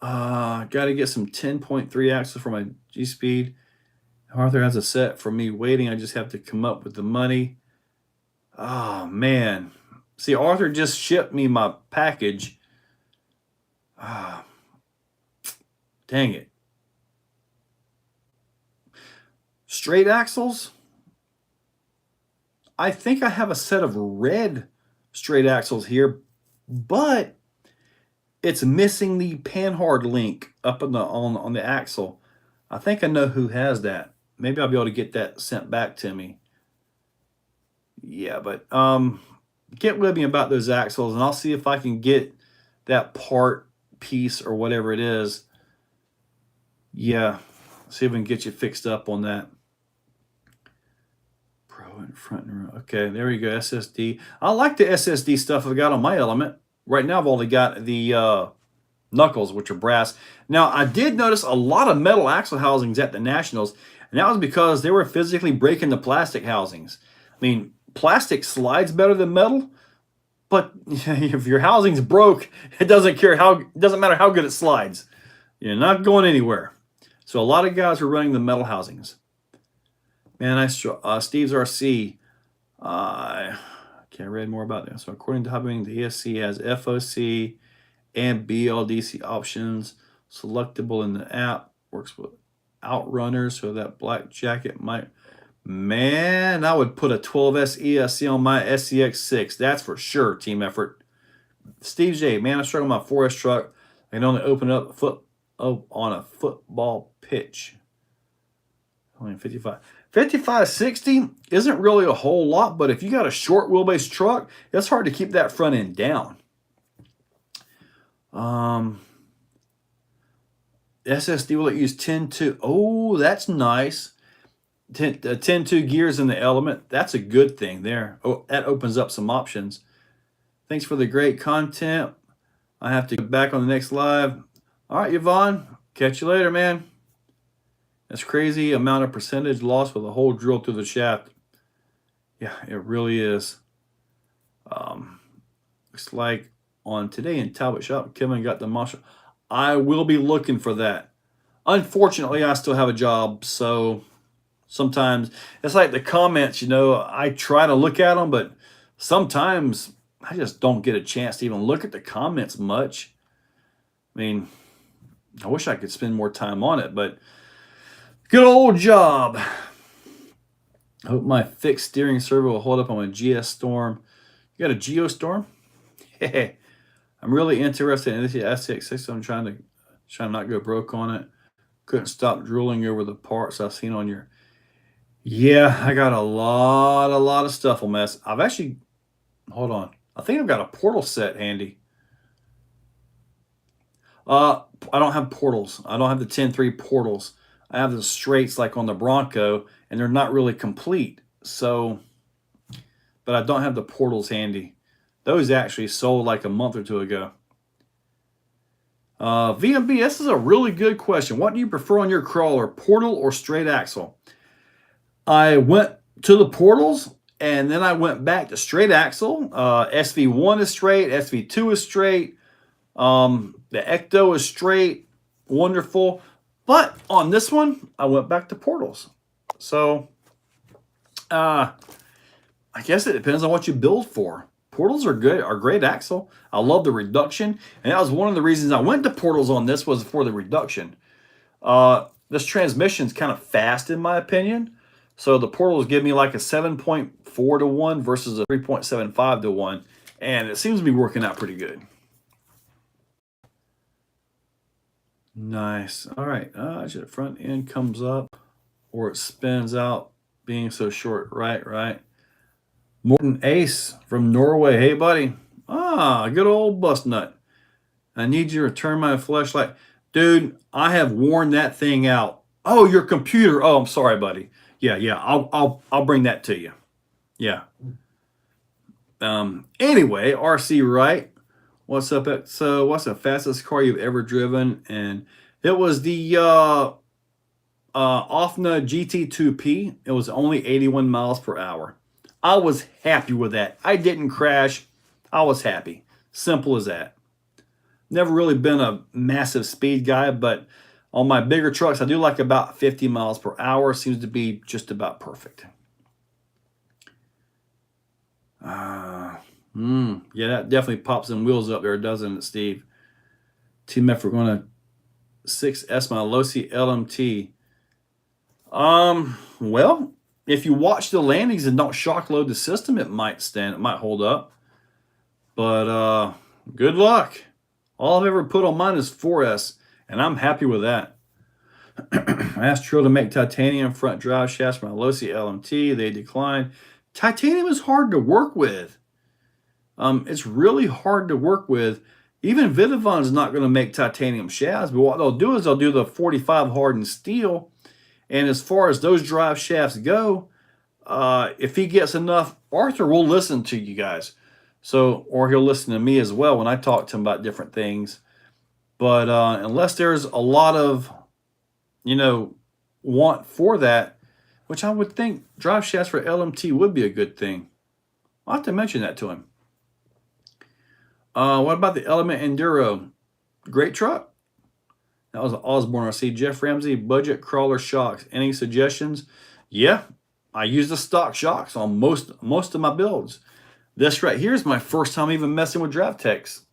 Got to get some 10.3 axle for my G-Speed. Arthur has a set for me waiting. I just have to come up with the money. Oh, man. See, Arthur just shipped me my package. Dang it. Straight axles. I think I have a set of red straight axles here, but it's missing the panhard link up on the axle. I think I know who has that. Maybe I'll be able to get that sent back to me. Yeah, but get with me about those axles, and I'll see if I can get that part piece or whatever it is. Yeah, see if we can get you fixed up on that. Pro in front and rear. Okay, there you go. SSD. I like the SSD stuff I've got on my Element. Right now, I've only got the knuckles, which are brass. Now, I did notice a lot of metal axle housings at the Nationals, and that was because they were physically breaking the plastic housings. I mean, plastic slides better than metal, but if your housing's broke, it doesn't matter how good it slides. You're not going anywhere. So a lot of guys are running the metal housings. Man, Steve's RC. Okay, I read more about that. So according to Hubbing, the ESC has FOC and BLDC options selectable in the app. Works with Outrunners, so that black jacket might. Man, I would put a 12S ESC on my SCX6. That's for sure. Team effort. Steve J. Man, I struggle with my 4S truck. I can only open up on a football pitch. Only 55. 55-60 isn't really a whole lot, but if you got a short wheelbase truck, it's hard to keep that front end down. SSD will use 10.2. Oh, that's nice. 10.2 gears in the Element. That's a good thing there. Oh, that opens up some options. Thanks for the great content. I have to get back on the next live. All right, Yvonne. Catch you later, man. That's crazy amount of percentage loss with a hole drilled through the shaft. Yeah, it really is. Looks like on Today in Talbot Shop, Kevin got the Marshall. I will be looking for that. Unfortunately, I still have a job, so sometimes it's like the comments, I try to look at them, but sometimes I just don't get a chance to even look at the comments much. I mean, I wish I could spend more time on it, but good old job. I hope my fixed steering servo will hold up on my GS Storm. You got a Geostorm? I'm really interested in this SX6. I'm trying to not go broke on it. Couldn't stop drooling over the parts I've seen on your. Yeah, I got a lot of stuff on this. I've actually, hold on. I think I've got a portal set handy. I don't have portals. I don't have the 10.3 portals. I have the straights like on the Bronco, and they're not really complete. So, but I don't have the portals handy. Those actually sold like a month or two ago. VMB, this is a really good question. What do you prefer on your crawler, portal or straight axle? I went to the portals, and then I went back to straight axle. SV1 is straight. SV2 is straight. The Ecto is straight. Wonderful. But on this one, I went back to portals. So, I guess it depends on what you build for. Portals are good, are great axle. I love the reduction, and that was one of the reasons I went to portals on this was for the reduction. This transmission's kind of fast in my opinion, so the portals give me like a 7.4 to 1 versus a 3.75 to 1, and it seems to be working out pretty good. Nice. All right. The front end comes up or it spins out being so short. Right. Morton Ace from Norway. Hey, buddy. Good old bust nut. I need you to return my flashlight. Dude, I have worn that thing out. Oh, your computer. Oh, I'm sorry, buddy. Yeah. I'll bring that to you. Yeah. Anyway, RC Wright. What's up? So, what's the fastest car you've ever driven? And it was the Offna GT2P. It was only 81 miles per hour. I was happy with that. I didn't crash. I was happy. Simple as that. Never really been a massive speed guy, but on my bigger trucks, I do like about 50 miles per hour. Seems to be just about perfect. Yeah, that definitely pops some wheels up there, doesn't it, Steve? Team effort going to 6S my Losi LMT. Well, if you watch the landings and don't shock load the system, it might hold up. But good luck. All I've ever put on mine is 4S, and I'm happy with that. I asked Trill to make titanium front drive shafts for my Losi LMT. They declined. Titanium is hard to work with. It's really hard to work with. Even Vidavon is not going to make titanium shafts, but what they'll do is they'll do the 45 hardened steel. And as far as those drive shafts go, if he gets enough, Arthur will listen to you guys. So, or he'll listen to me as well when I talk to him about different things. But unless there's a lot of, want for that, which I would think drive shafts for LMT would be a good thing. I'll have to mention that to him. What about the Element Enduro? Great truck. That was an Osborne RC. Jeff Ramsey, budget crawler shocks. Any suggestions? Yeah, I use the stock shocks on most of my builds. This right here is my first time even messing with Drivetrains.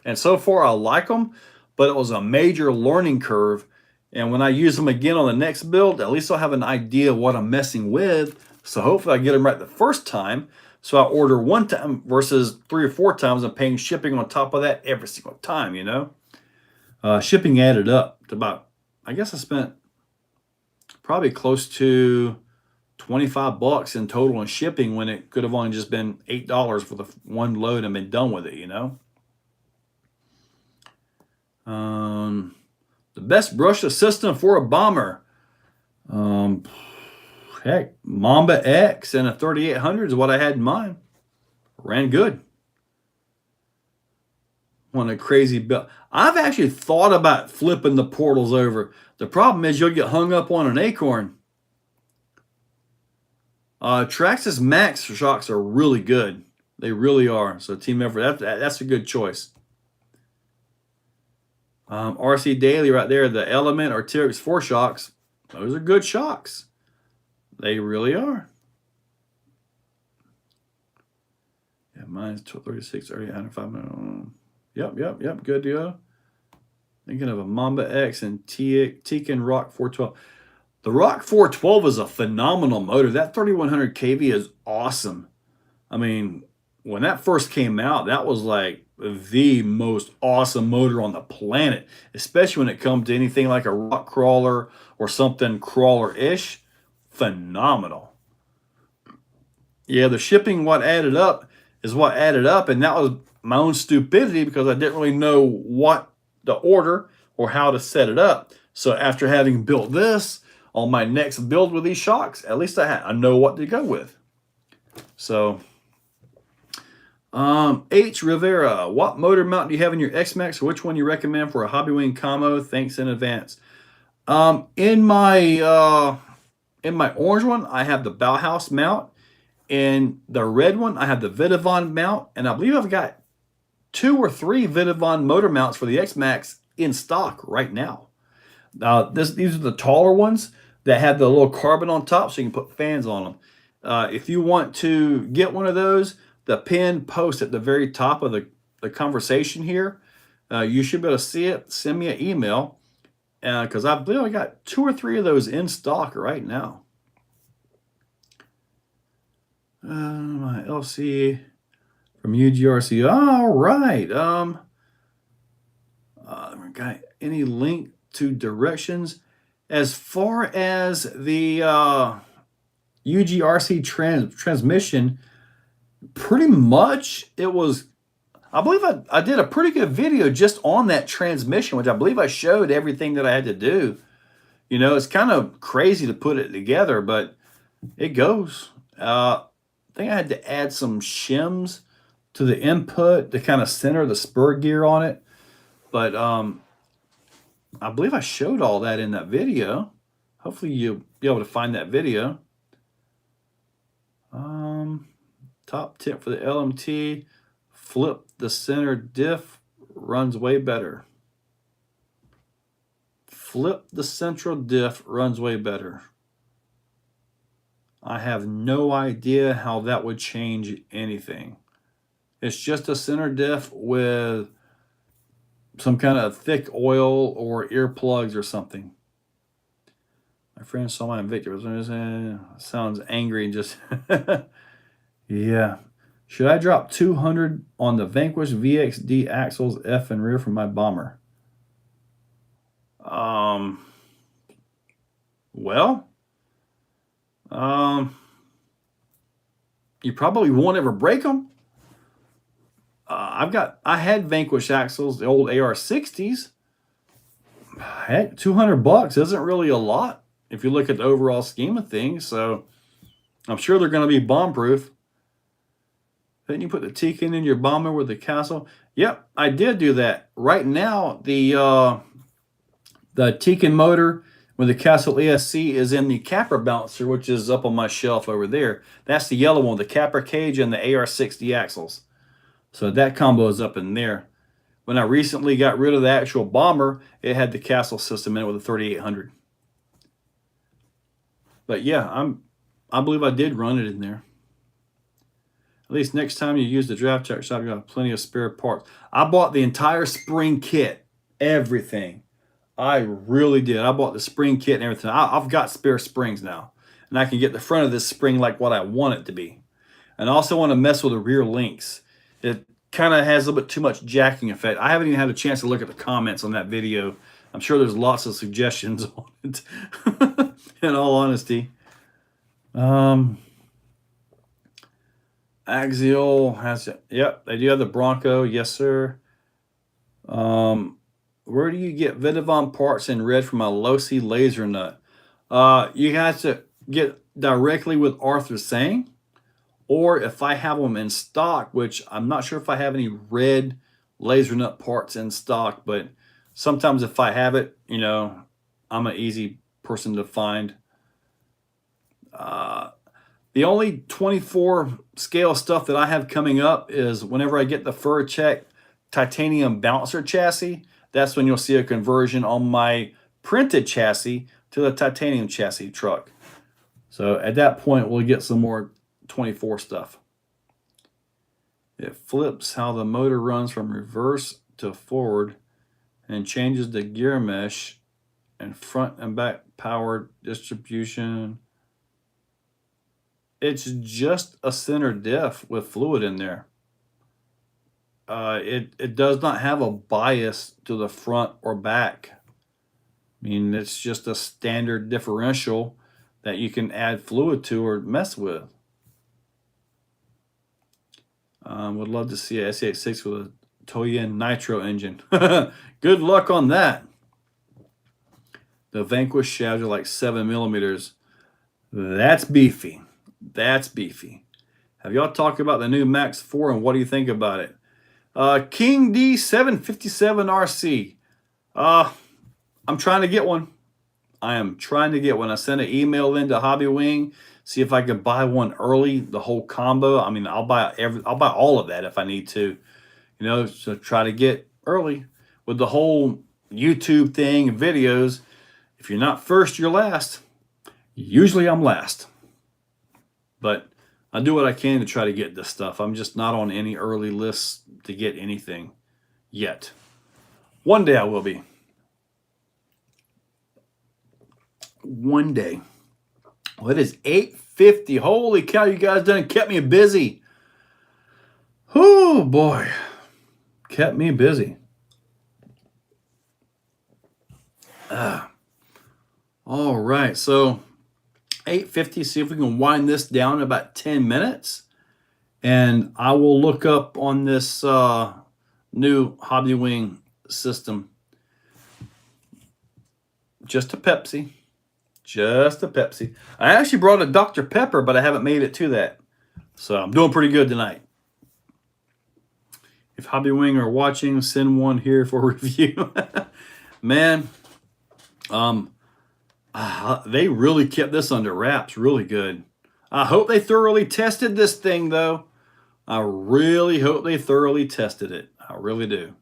And so far I like them, but it was a major learning curve. And when I use them again on the next build, at least I'll have an idea what I'm messing with. So hopefully I get them right the first time. So I order one time versus 3 or 4 times and paying shipping on top of that every single time, Shipping added up to about, I guess I spent probably close to $25 in total in shipping when it could have only just been $8 for the one load and been done with it, The best brushless system for a bomber. Heck, Mamba X and a 3800 is what I had in mind. Ran good. One of the crazy build. I've actually thought about flipping the portals over. The problem is you'll get hung up on an acorn. Traxxas Max shocks are really good. They really are. So team effort, that's a good choice. RC Daily right there, the Element or T-Rex 4 shocks. Those are good shocks. They really are. Yeah, mine's 36, 38, Yep. Good deal. Thinking of a Mamba X and Tekin Rock 412. The Rock 412 is a phenomenal motor. That 3100 kV is awesome. I mean, when that first came out, that was like the most awesome motor on the planet, especially when it comes to anything like a rock crawler or something crawler-ish. Phenomenal. Yeah, the shipping, what added up is what added up, and that was my own stupidity because I didn't really know what to order or how to set it up. So after having built this on my next build with these shocks, at least I know what to go with. So, H. Rivera, what motor mount do you have in your X-Max? Which one you recommend for a hobby wing combo? Thanks in advance. In my orange one, I have the Bauhaus mount. In the red one, I have the Vidavon mount. And I believe I've got 2 or 3 Vidavon motor mounts for the X-Max in stock right now. These are the taller ones that have the little carbon on top so you can put fans on them. If you want to get one of those, the pinned post at the very top of the conversation here, you should be able to see it. Send me an email because I believe I got 2 or 3 of those in stock right now. My LC from UGRC. All right. Got any link to directions? As far as the UGRC transmission, pretty much it was, I believe I did a pretty good video just on that transmission, which I believe I showed everything that I had to do. It's kind of crazy to put it together, but it goes. I think I had to add some shims to the input to kind of center the spur gear on it. But I believe I showed all that in that video. Hopefully you'll be able to find that video. Top tip for the LMT, flip the center diff, runs way better. Flip the central diff, runs way better. I have no idea how that would change anything. It's just a center diff with some kind of thick oil or earplugs or something. My friend saw my Victor. Sounds angry. Just yeah. Should I drop 200 on the Vanquish VXD axles, F and rear from my bomber? Well, you probably won't ever break them. I had Vanquish axles, the old AR60s. Heck, $200 isn't really a lot if you look at the overall scheme of things. So I'm sure they're going to be bomb-proof. Then you put the Tekin in your bomber with the castle. Yep, I did do that. Right now, the Tekin motor with the Castle ESC is in the capper bouncer, which is up on my shelf over there. That's the yellow one, the capper cage and the AR60 axles. So that combo is up in there. When I recently got rid of the actual bomber, it had the Castle system in it with a 3800. But yeah, I believe I did run it in there. At least next time you use the Drivetrain shop, you have plenty of spare parts. I bought the entire spring kit, everything. I really did. I bought the spring kit and everything. I've got spare springs now, and I can get the front of this spring like what I want it to be. And I also want to mess with the rear links. It kind of has a little bit too much jacking effect. I haven't even had a chance to look at the comments on that video. I'm sure there's lots of suggestions on it, in all honesty. Axial has, yep, they do have the Bronco, yes sir. Where do you get Vidavon parts in red from a Losi laser nut? You have to get directly with Arthur Sang, or if I have them in stock, which I'm not sure if I have any red laser nut parts in stock, but sometimes if I have it, you know, I'm an easy person to find. The only 24 scale stuff that I have coming up is whenever I get the Furcheck titanium bouncer chassis, that's when you'll see a conversion on my printed chassis to the titanium chassis truck. So at that point, we'll get some more 24 stuff. It flips how the motor runs from reverse to forward and changes the gear mesh and front and back power distribution. It's just a center diff with fluid in there. It does not have a bias to the front or back. I mean, it's just a standard differential that you can add fluid to or mess with. Would love to see a S86 with a Toyin Nitro engine. Good luck on that. The Vanquish shafts are like 7 millimeters. That's beefy. That's beefy. Have y'all talked about the new Max 4 and what do you think about it? King D757RC. I'm trying to get one. I am trying to get one. I sent an email into Hobby Wing, see if I could buy one early, the whole combo. I mean, I'll buy all of that if I need to. You know, so try to get early with the whole YouTube thing, videos. If you're not first, you're last. Usually I'm last. But I do what I can to try to get this stuff. I'm just not on any early lists to get anything yet. One day I will be. One day. Well, it is 8:50. Holy cow, you guys done kept me busy. Oh boy. Kept me busy. All right, so 8:50, see if we can wind this down in about 10 minutes. And I will look up on this new Hobby Wing system. Just a Pepsi. Just a Pepsi. I actually brought a Dr. Pepper, but I haven't made it to that. So I'm doing pretty good tonight. If Hobby Wing are watching, send one here for review. Man, they really kept this under wraps really good. I hope they thoroughly tested this thing, though. I really hope they thoroughly tested it. I really do.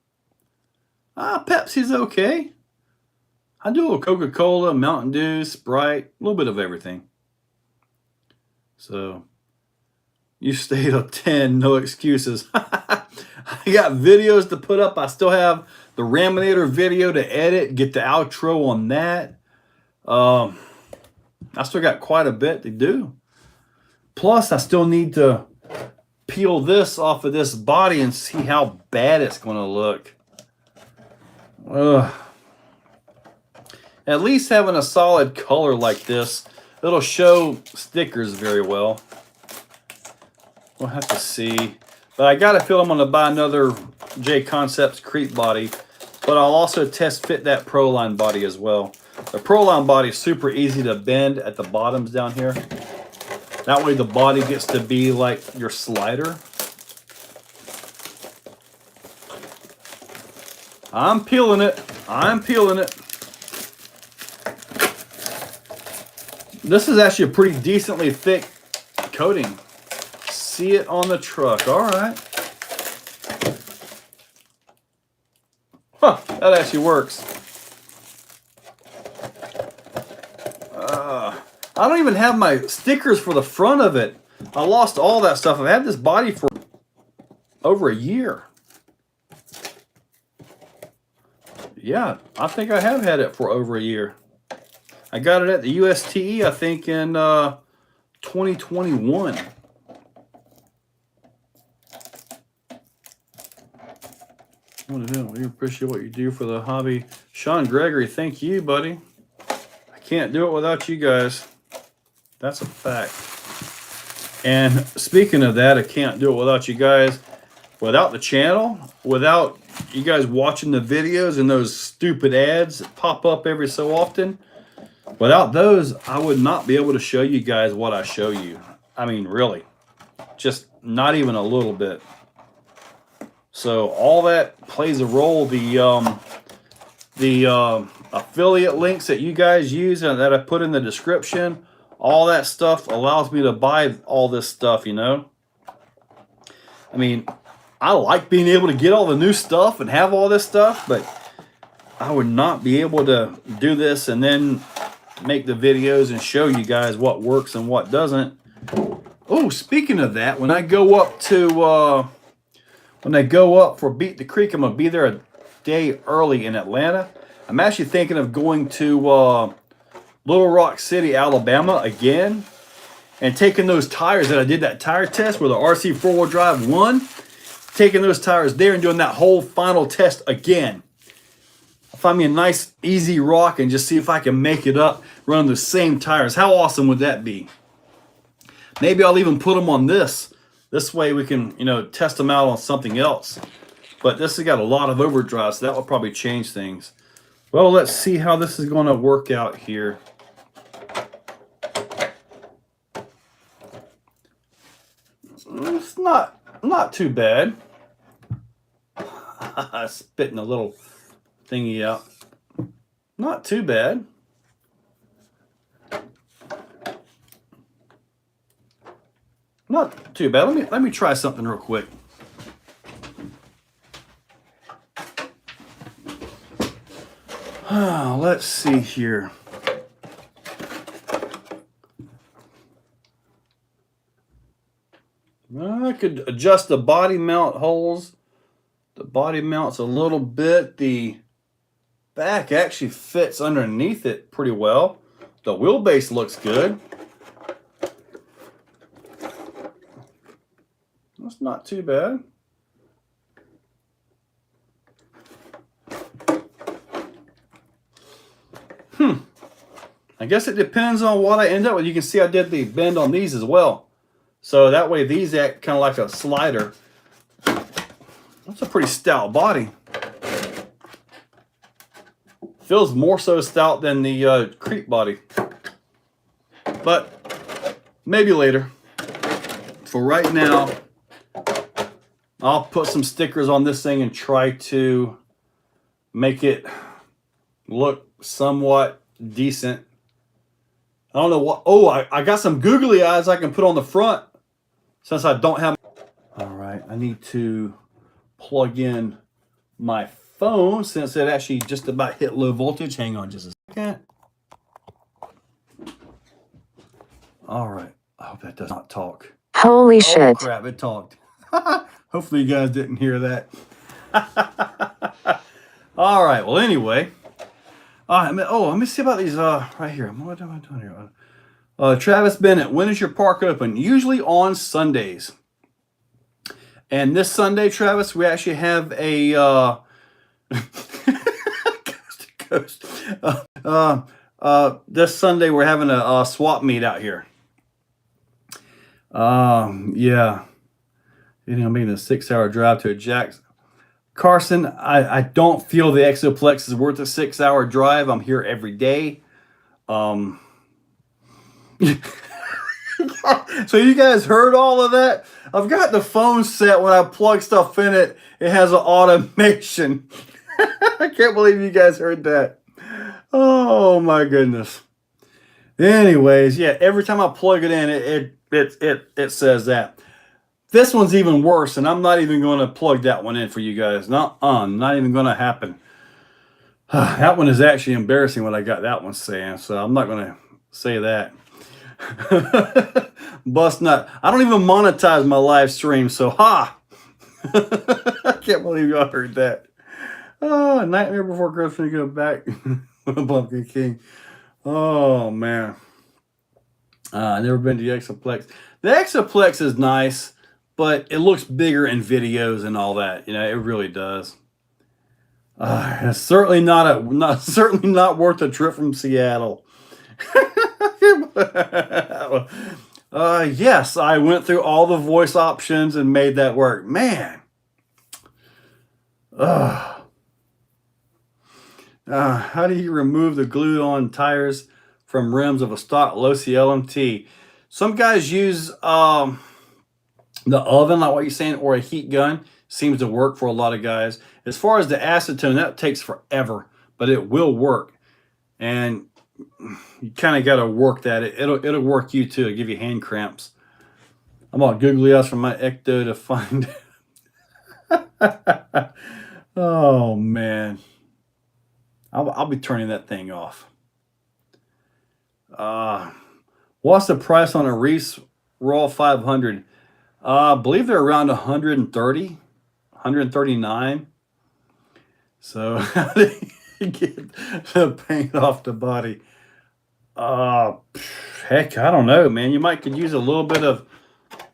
Pepsi's okay. I do a little Coca-Cola, Mountain Dew, Sprite, a little bit of everything. So, you stayed up 10, no excuses. I got videos to put up. I still have the Raminator video to edit, get the outro on that. I still got quite a bit to do. Plus, I still need to peel this off of this body and see how bad it's going to look. At least having a solid color like this, it'll show stickers very well. We'll have to see. But I got a feel I'm going to buy another J Concepts creep body. But I'll also test fit that Proline body as well. The Proline body is super easy to bend at the bottoms down here. That way the body gets to be like your slider. I'm peeling it. I'm peeling it. This is actually a pretty decently thick coating. See it on the truck. All right. Huh, that actually works. I don't even have my stickers for the front of it. I lost all that stuff. I've had this body for over a year. Yeah, I think I have had it for over a year. I got it at the USTE, I think, in 2021. We appreciate what you do for the hobby. Sean Gregory, thank you, buddy. I can't do it without you guys. That's a fact. And speaking of that, I can't do it without you guys. Without the channel, without you guys watching the videos and those stupid ads that pop up every so often, without those, I would not be able to show you guys what I show you. I mean, really. Just not even a little bit. So all that plays a role. The affiliate links that you guys use and that I put in the description, all that stuff allows me to buy all this stuff, you know. I mean, I like being able to get all the new stuff and have all this stuff, but I would not be able to do this and then make the videos and show you guys what works and what doesn't. Oh, speaking of that, when I go up to for Beat the Creek, I'm gonna be there a day early in Atlanta. I'm actually thinking of going to Little Rock City, Alabama again, and taking those tires that I did that tire test where the RC 4-wheel drive won, taking those tires there and doing that whole final test again. I'll find me a nice easy rock and just see if I can make it up running the same tires. How awesome would that be? Maybe I'll even put them on this. This way we can, you know, test them out on something else. But this has got a lot of overdrive, so that will probably change things. Well, let's see how this is going to work out here. It's not too bad. Spitting a little thingy out. Not too bad. Not too bad. Let me try something real quick. Let's see here. I could adjust the body mount holes. The body mounts a little bit. The back actually fits underneath it pretty well. The wheelbase looks good. That's not too bad. I guess it depends on what I end up with. You can see I did the bend on these as well. So that way these act kind of like a slider. That's a pretty stout body. Feels more so stout than the creep body. But maybe later. For right now, I'll put some stickers on this thing and try to make it look somewhat decent. I don't know what. Oh, I got some googly eyes I can put on the front since I don't have. All right, I need to plug in my phone since it actually just about hit low voltage. Hang on just a second. All right, I hope that does not talk. Holy shit. Oh crap, it talked. Hopefully you guys didn't hear that. All right, well anyway. Let me see about these right here. What am I doing here? Travis Bennett, when is your park open? Usually on Sundays. And this Sunday, Travis, we actually have a coast to coast. This Sunday we're having a swap meet out here. Yeah. You know, making a 6-hour drive to a Jack's. Carson, I don't feel the Exoplex is worth a 6-hour drive. I'm here every day. So you guys heard all of that? I've got the phone set when I plug stuff in it. It has an automation. I can't believe you guys heard that. Oh my goodness. Anyways, yeah, every time I plug it in, it says that. This one's even worse, and I'm not even going to plug that one in for you guys. Not even going to happen. That one is actually embarrassing what I got that one saying, so I'm not going to say that. Bust nut. I don't even monetize my live stream, so ha! I can't believe y'all heard that. Oh, Nightmare Before Christmas, go back. Pumpkin King. Oh, man. I've never been to the Exoplex. The Exoplex is nice, but it looks bigger in videos and all that. You know, it really does. It's certainly not worth a trip from Seattle. Yes, I went through all the voice options and made that work. Man. How do you remove the glued-on tires from rims of a stock Losi LMT? Some guys use the oven, like what you're saying, or a heat gun. Seems to work for a lot of guys. As far as the acetone, that takes forever, but it will work. And you kind of got to work that. It'll work you too. It'll give you hand cramps. I'm all googly eyes from my ecto to find. Oh man, I'll be turning that thing off. What's the price on a Reese Raw 500? I believe they're around 130, 139. So how do you get the paint off the body? Heck, I don't know, man. You could use a little bit of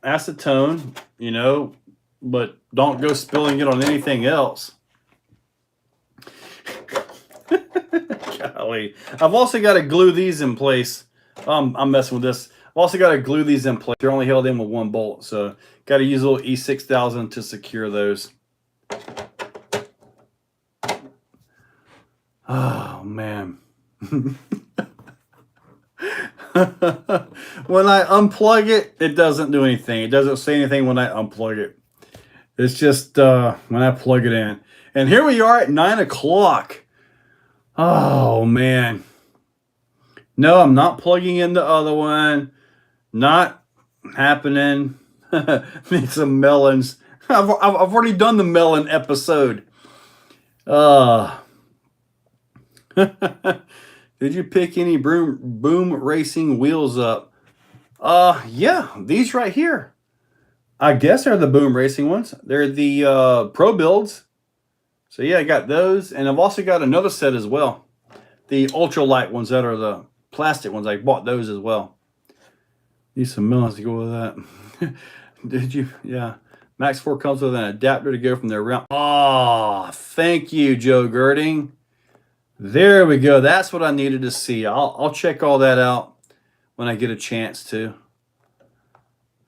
acetone, you know, but don't go spilling it on anything else. Golly. I've also got to glue these in place. I'm messing with this. I've also got to glue these in place. They're only held in with one bolt, so got to use a little E6000 to secure those. Oh, man. When I unplug it, it doesn't do anything. It doesn't say anything when I unplug it. It's just when I plug it in. And here we are at 9 o'clock. Oh, man. No, I'm not plugging in the other one. Not happening. Need some melons. I've already done the melon episode. Did you pick any boom racing wheels up? Yeah, these right here. I guess they're the boom racing ones. They're the pro builds. So yeah, I got those, and I've also got another set as well. The ultralight ones that are the plastic ones. I bought those as well. Need some melons to go with that. Did you? Yeah. Max 4 comes with an adapter to go from there around. Oh, thank you, Joe Girding. There we go. That's what I needed to see. I'll check all that out when I get a chance to.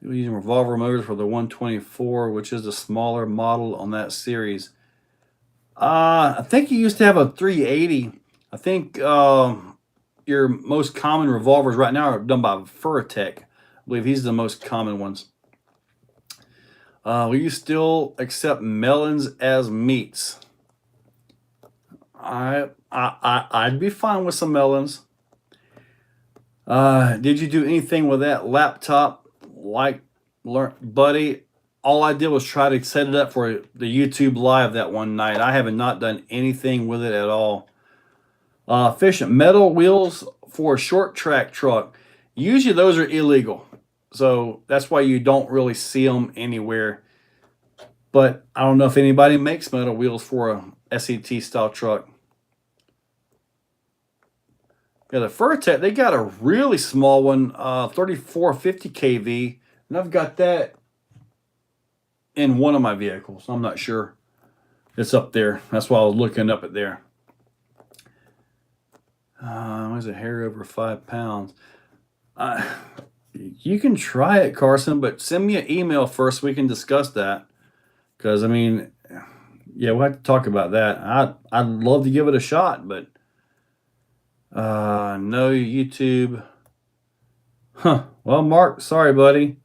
We're using revolver motors for the 124, which is the smaller model on that series. I think you used to have a 380. I think your most common revolvers right now are done by Furatech. I believe he's the most common ones. Will you still accept melons as meats? I'd be fine with some melons. Did you do anything with that laptop? Buddy, all I did was try to set it up for the YouTube live that one night. I have not done anything with it at all. Efficient metal wheels for a short track truck. Usually those are illegal. So that's why you don't really see them anywhere. But I don't know if anybody makes metal wheels for a SET style truck. Yeah, the Furatech, they got a really small one, 3450 kV. And I've got that in one of my vehicles. I'm not sure. It's up there. That's why I was looking up at there. Was a hair over 5 pounds. You can try it, Carson, but send me an email first so we can discuss that. Because, I mean, yeah, we'll have to talk about that. I'd love to give it a shot, but no YouTube. Huh. Well, Mark, sorry, buddy.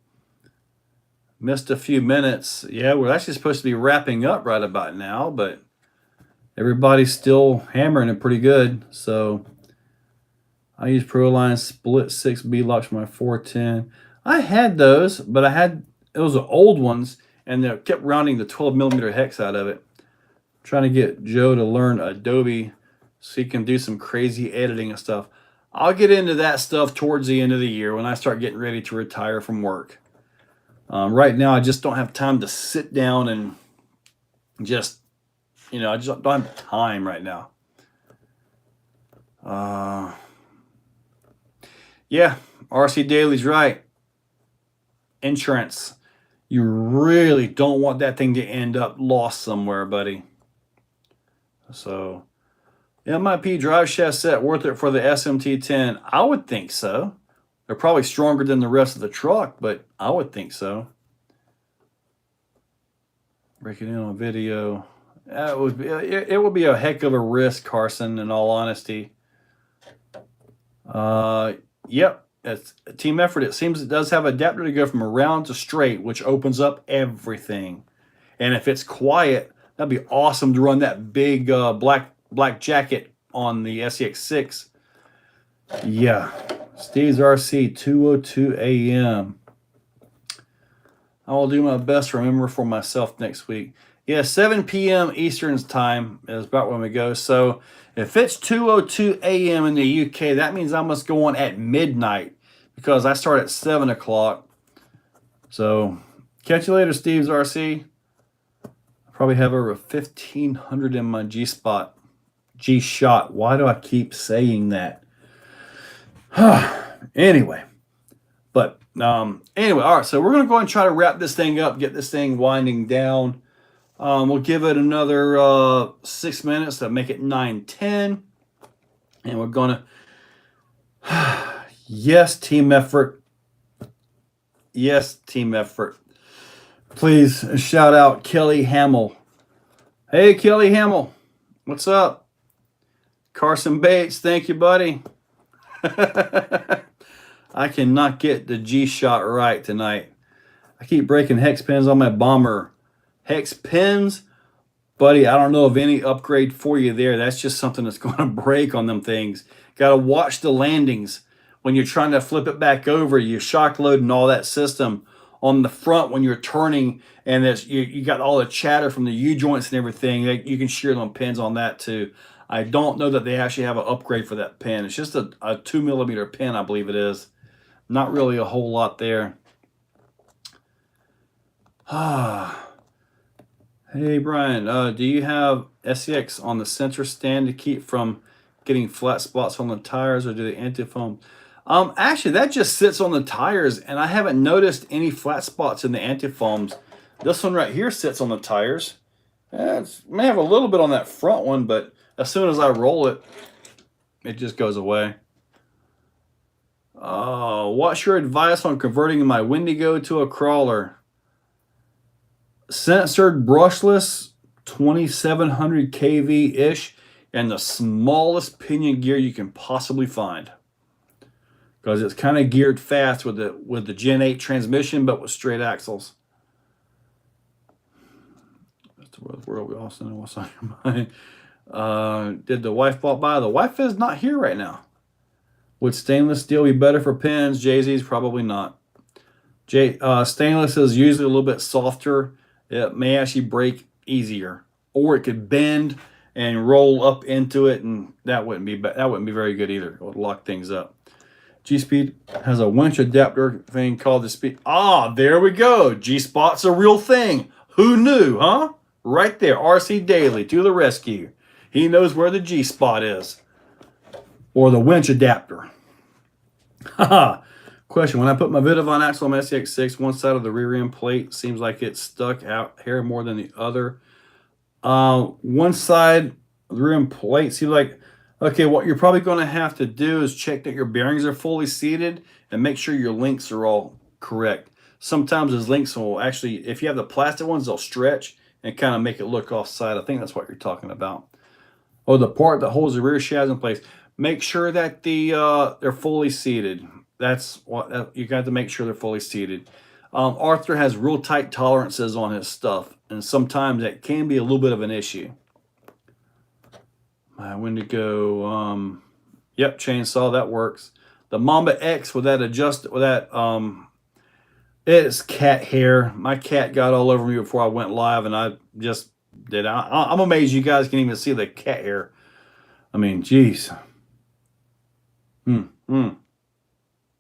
Missed a few minutes. Yeah, we're actually supposed to be wrapping up right about now, but everybody's still hammering it pretty good. So I use Proline Split 6B locks for my 410. I had those, but those are old ones, and they kept rounding the 12 millimeter hex out of it. Trying to get Joe to learn Adobe so he can do some crazy editing and stuff. I'll get into that stuff towards the end of the year when I start getting ready to retire from work. Right now, I just don't have time to sit down and just, I just don't have time right now. Yeah, RC Daly's right. Insurance. You really don't want that thing to end up lost somewhere, buddy. So, MIP drive shaft set worth it for the SMT10? I would think so. They're probably stronger than the rest of the truck, but I would think so. Breaking in on video. It would be a heck of a risk, Carson, in all honesty. Yep, it's a team effort. It seems it does have an adapter to go from around to straight, which opens up everything. And if it's quiet, that'd be awesome to run that big black jacket on the SEX6. Yeah, Steve's RC 2:02 a.m. I will do my best to remember for myself next week. Yeah, 7 p.m. Eastern time is about when we go. So if it's 2:02 a.m. in the UK, that means I must go on at midnight because I start at 7 o'clock. So catch you later, Steve's RC. I probably have over 1,500 in my G-Shot. Why do I keep saying that? Anyway. But anyway, all right, so we're going to go and try to wrap this thing up, get this thing winding down. We'll give it another 6 minutes to make it 9:10. And we're going to... Yes, team effort. Yes, team effort. Please shout out Kelly Hamill. Hey, Kelly Hamill. What's up? Carson Bates, thank you, buddy. I cannot get the G-Shot right tonight. I keep breaking hex pins on my bomber. Hex pins? Buddy, I don't know of any upgrade for you there. That's just something that's going to break on them things. Got to watch the landings. When you're trying to flip it back over, you shock load and all that system on the front when you're turning, and you got all the chatter from the U-joints and everything. You can shear them pins on that too. I don't know that they actually have an upgrade for that pin. It's just a 2 millimeter pin, I believe it is. Not really a whole lot there. Hey, Brian, do you have SEX on the center stand to keep from getting flat spots on the tires, or do they anti-foam? Actually, that just sits on the tires, and I haven't noticed any flat spots in the anti-foams. This one right here sits on the tires. It may have a little bit on that front one, but as soon as I roll it, it just goes away. What's your advice on converting my Wendigo to a crawler? Censored brushless, 2700 kV-ish, and the smallest pinion gear you can possibly find. Because it's kind of geared fast with the Gen 8 transmission, but with straight axles. That's the world we also know what's on your mind. Did the wife walk by? The wife is not here right now. Would stainless steel be better for pins? Jay-Z's probably not. Stainless is usually a little bit softer. It may actually break easier, or it could bend and roll up into it, and that wouldn't be very good either. It would lock things up. G-Speed has a winch adapter thing called the speed. There we go. G-Spot's a real thing. Who knew, huh? Right there, RC Daily to the rescue. He knows where the G-Spot is. Or the winch adapter. Haha. Question, when I put my Vidavon axle on my SEX6, one side of the rear end plate seems like it's stuck out hair more than the other. One side of the rear end plate seems like, okay, what you're probably going to have to do is check that your bearings are fully seated and make sure your links are all correct. Sometimes those links will actually, if you have the plastic ones, they'll stretch and kind of make it look offside. I think that's what you're talking about. Oh, the part that holds the rear shafts in place. Make sure that they're fully seated. That's what you got to make sure they're fully seated. Arthur has real tight tolerances on his stuff, and sometimes that can be a little bit of an issue. Wendigo, yep, chainsaw, that works. The Mamba X with that it's cat hair. My cat got all over me before I went live, and I just did. I'm amazed you guys can even see the cat hair. I mean, geez.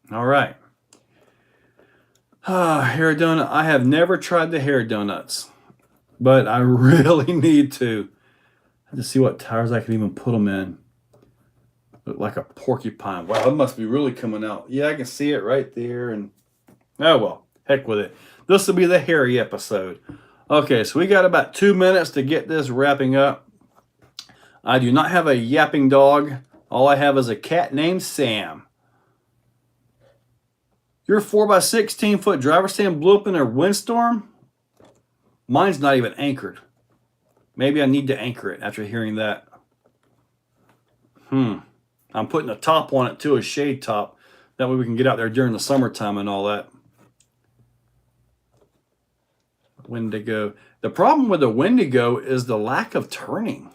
All right. Hair donut. I have never tried the hair donuts, but I really need to. I have to see what tires I can even put them in. Look like a porcupine. Wow, it must be really coming out. Yeah, I can see it right there. And oh well, heck with it. This will be the hairy episode. Okay, so we got about 2 minutes to get this wrapping up. I do not have a yapping dog. All I have is a cat named Sam. Your 4x16 foot driver stand blew up in a windstorm? Mine's not even anchored. Maybe I need to anchor it after hearing that. I'm putting a top on it too, a shade top. That way we can get out there during the summertime and all that. Wendigo. The problem with the Wendigo is the lack of turning.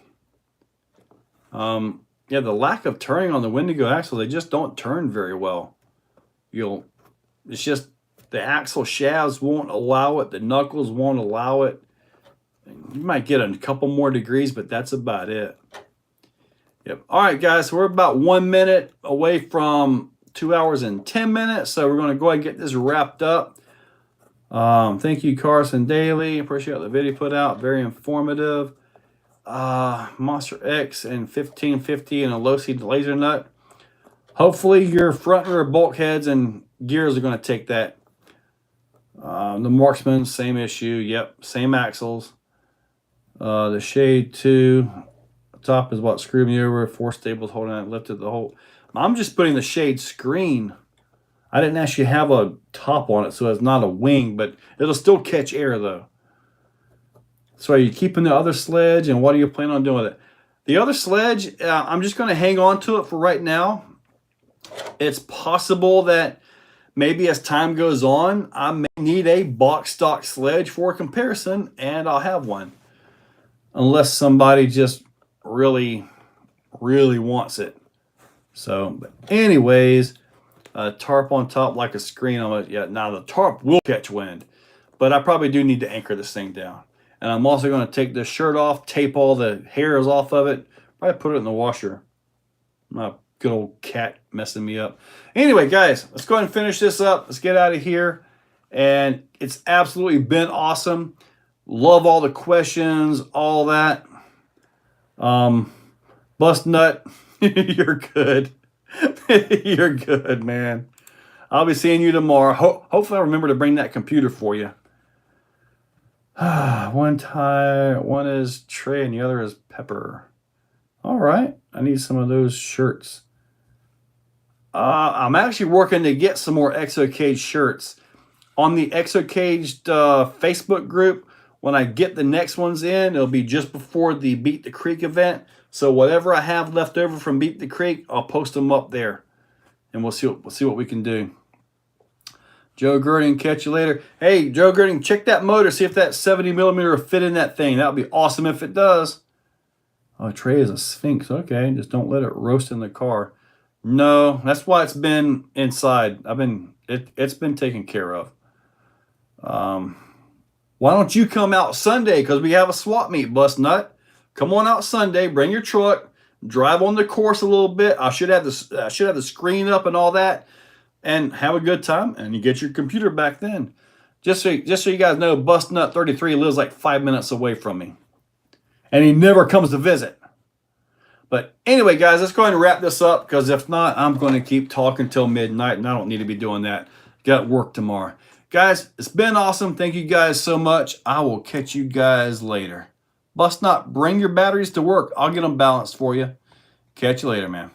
Yeah, the lack of turning on the Wendigo axle, they just don't turn very well. It's just the axle shafts won't allow it. The knuckles won't allow it. You might get a couple more degrees, but that's about it. Yep. All right, guys, so we're about 1 minute away from 2 hours and 10 minutes. So we're going to go ahead and get this wrapped up. Thank you, Carson Daly. Appreciate the video put out. Very informative. Monster X and 1550 and a low seed laser nut. Hopefully your front rear bulkheads and gears are going to take that. The Marksman, same issue. Yep, same axles. The Shade 2. Top is what screwed me over. 4 staples holding it, lifted the whole. I'm just putting the Shade screen. I didn't actually have a top on it, so it's not a wing, but it'll still catch air though. So are you keeping the other sledge, and what are you planning on doing with it? The other sledge, I'm just going to hang on to it for right now. It's possible that maybe as time goes on, I may need a box stock sledge for comparison, and I'll have one. Unless somebody just really, really wants it. So, but anyways, tarp on top like a screen on it. Yeah, now the tarp will catch wind, but I probably do need to anchor this thing down. And I'm also going to take this shirt off, tape all the hairs off of it, probably put it in the washer. My good old cat messing me up. Anyway, guys, let's go ahead and finish this up. Let's get out of here. And it's absolutely been awesome. Love all the questions, all that. Bust nut, you're good. You're good, man. I'll be seeing you tomorrow. Hopefully I remember to bring that computer for you. One is Trey and the other is Pepper. All right. I need some of those shirts. I'm actually working to get some more Exocaged shirts. On the Exocaged Facebook group, when I get the next ones in, it'll be just before the Beat the Creek event. So whatever I have left over from Beat the Creek, I'll post them up there. And we'll see what we can do. Joe Girding, catch you later. Hey, Joe Girding, check that motor. See if that 70 millimeter will fit in that thing. That would be awesome if it does. Oh, Trey is a Sphinx. Okay, just don't let it roast in the car. No, that's why it's been inside. It's been taken care of. Why don't you come out Sunday? Because we have a swap meet, Bust Nut. Come on out Sunday. Bring your truck. Drive on the course a little bit. I should have the screen up and all that, and have a good time. And you get your computer back then. Just so you guys know, Bust Nut 33 lives like 5 minutes away from me, and he never comes to visit. But anyway, guys, let's go ahead and wrap this up, because if not, I'm going to keep talking till midnight, and I don't need to be doing that. Got work tomorrow. Guys, it's been awesome. Thank you guys so much. I will catch you guys later. Bust Nut, bring your batteries to work. I'll get them balanced for you. Catch you later, man.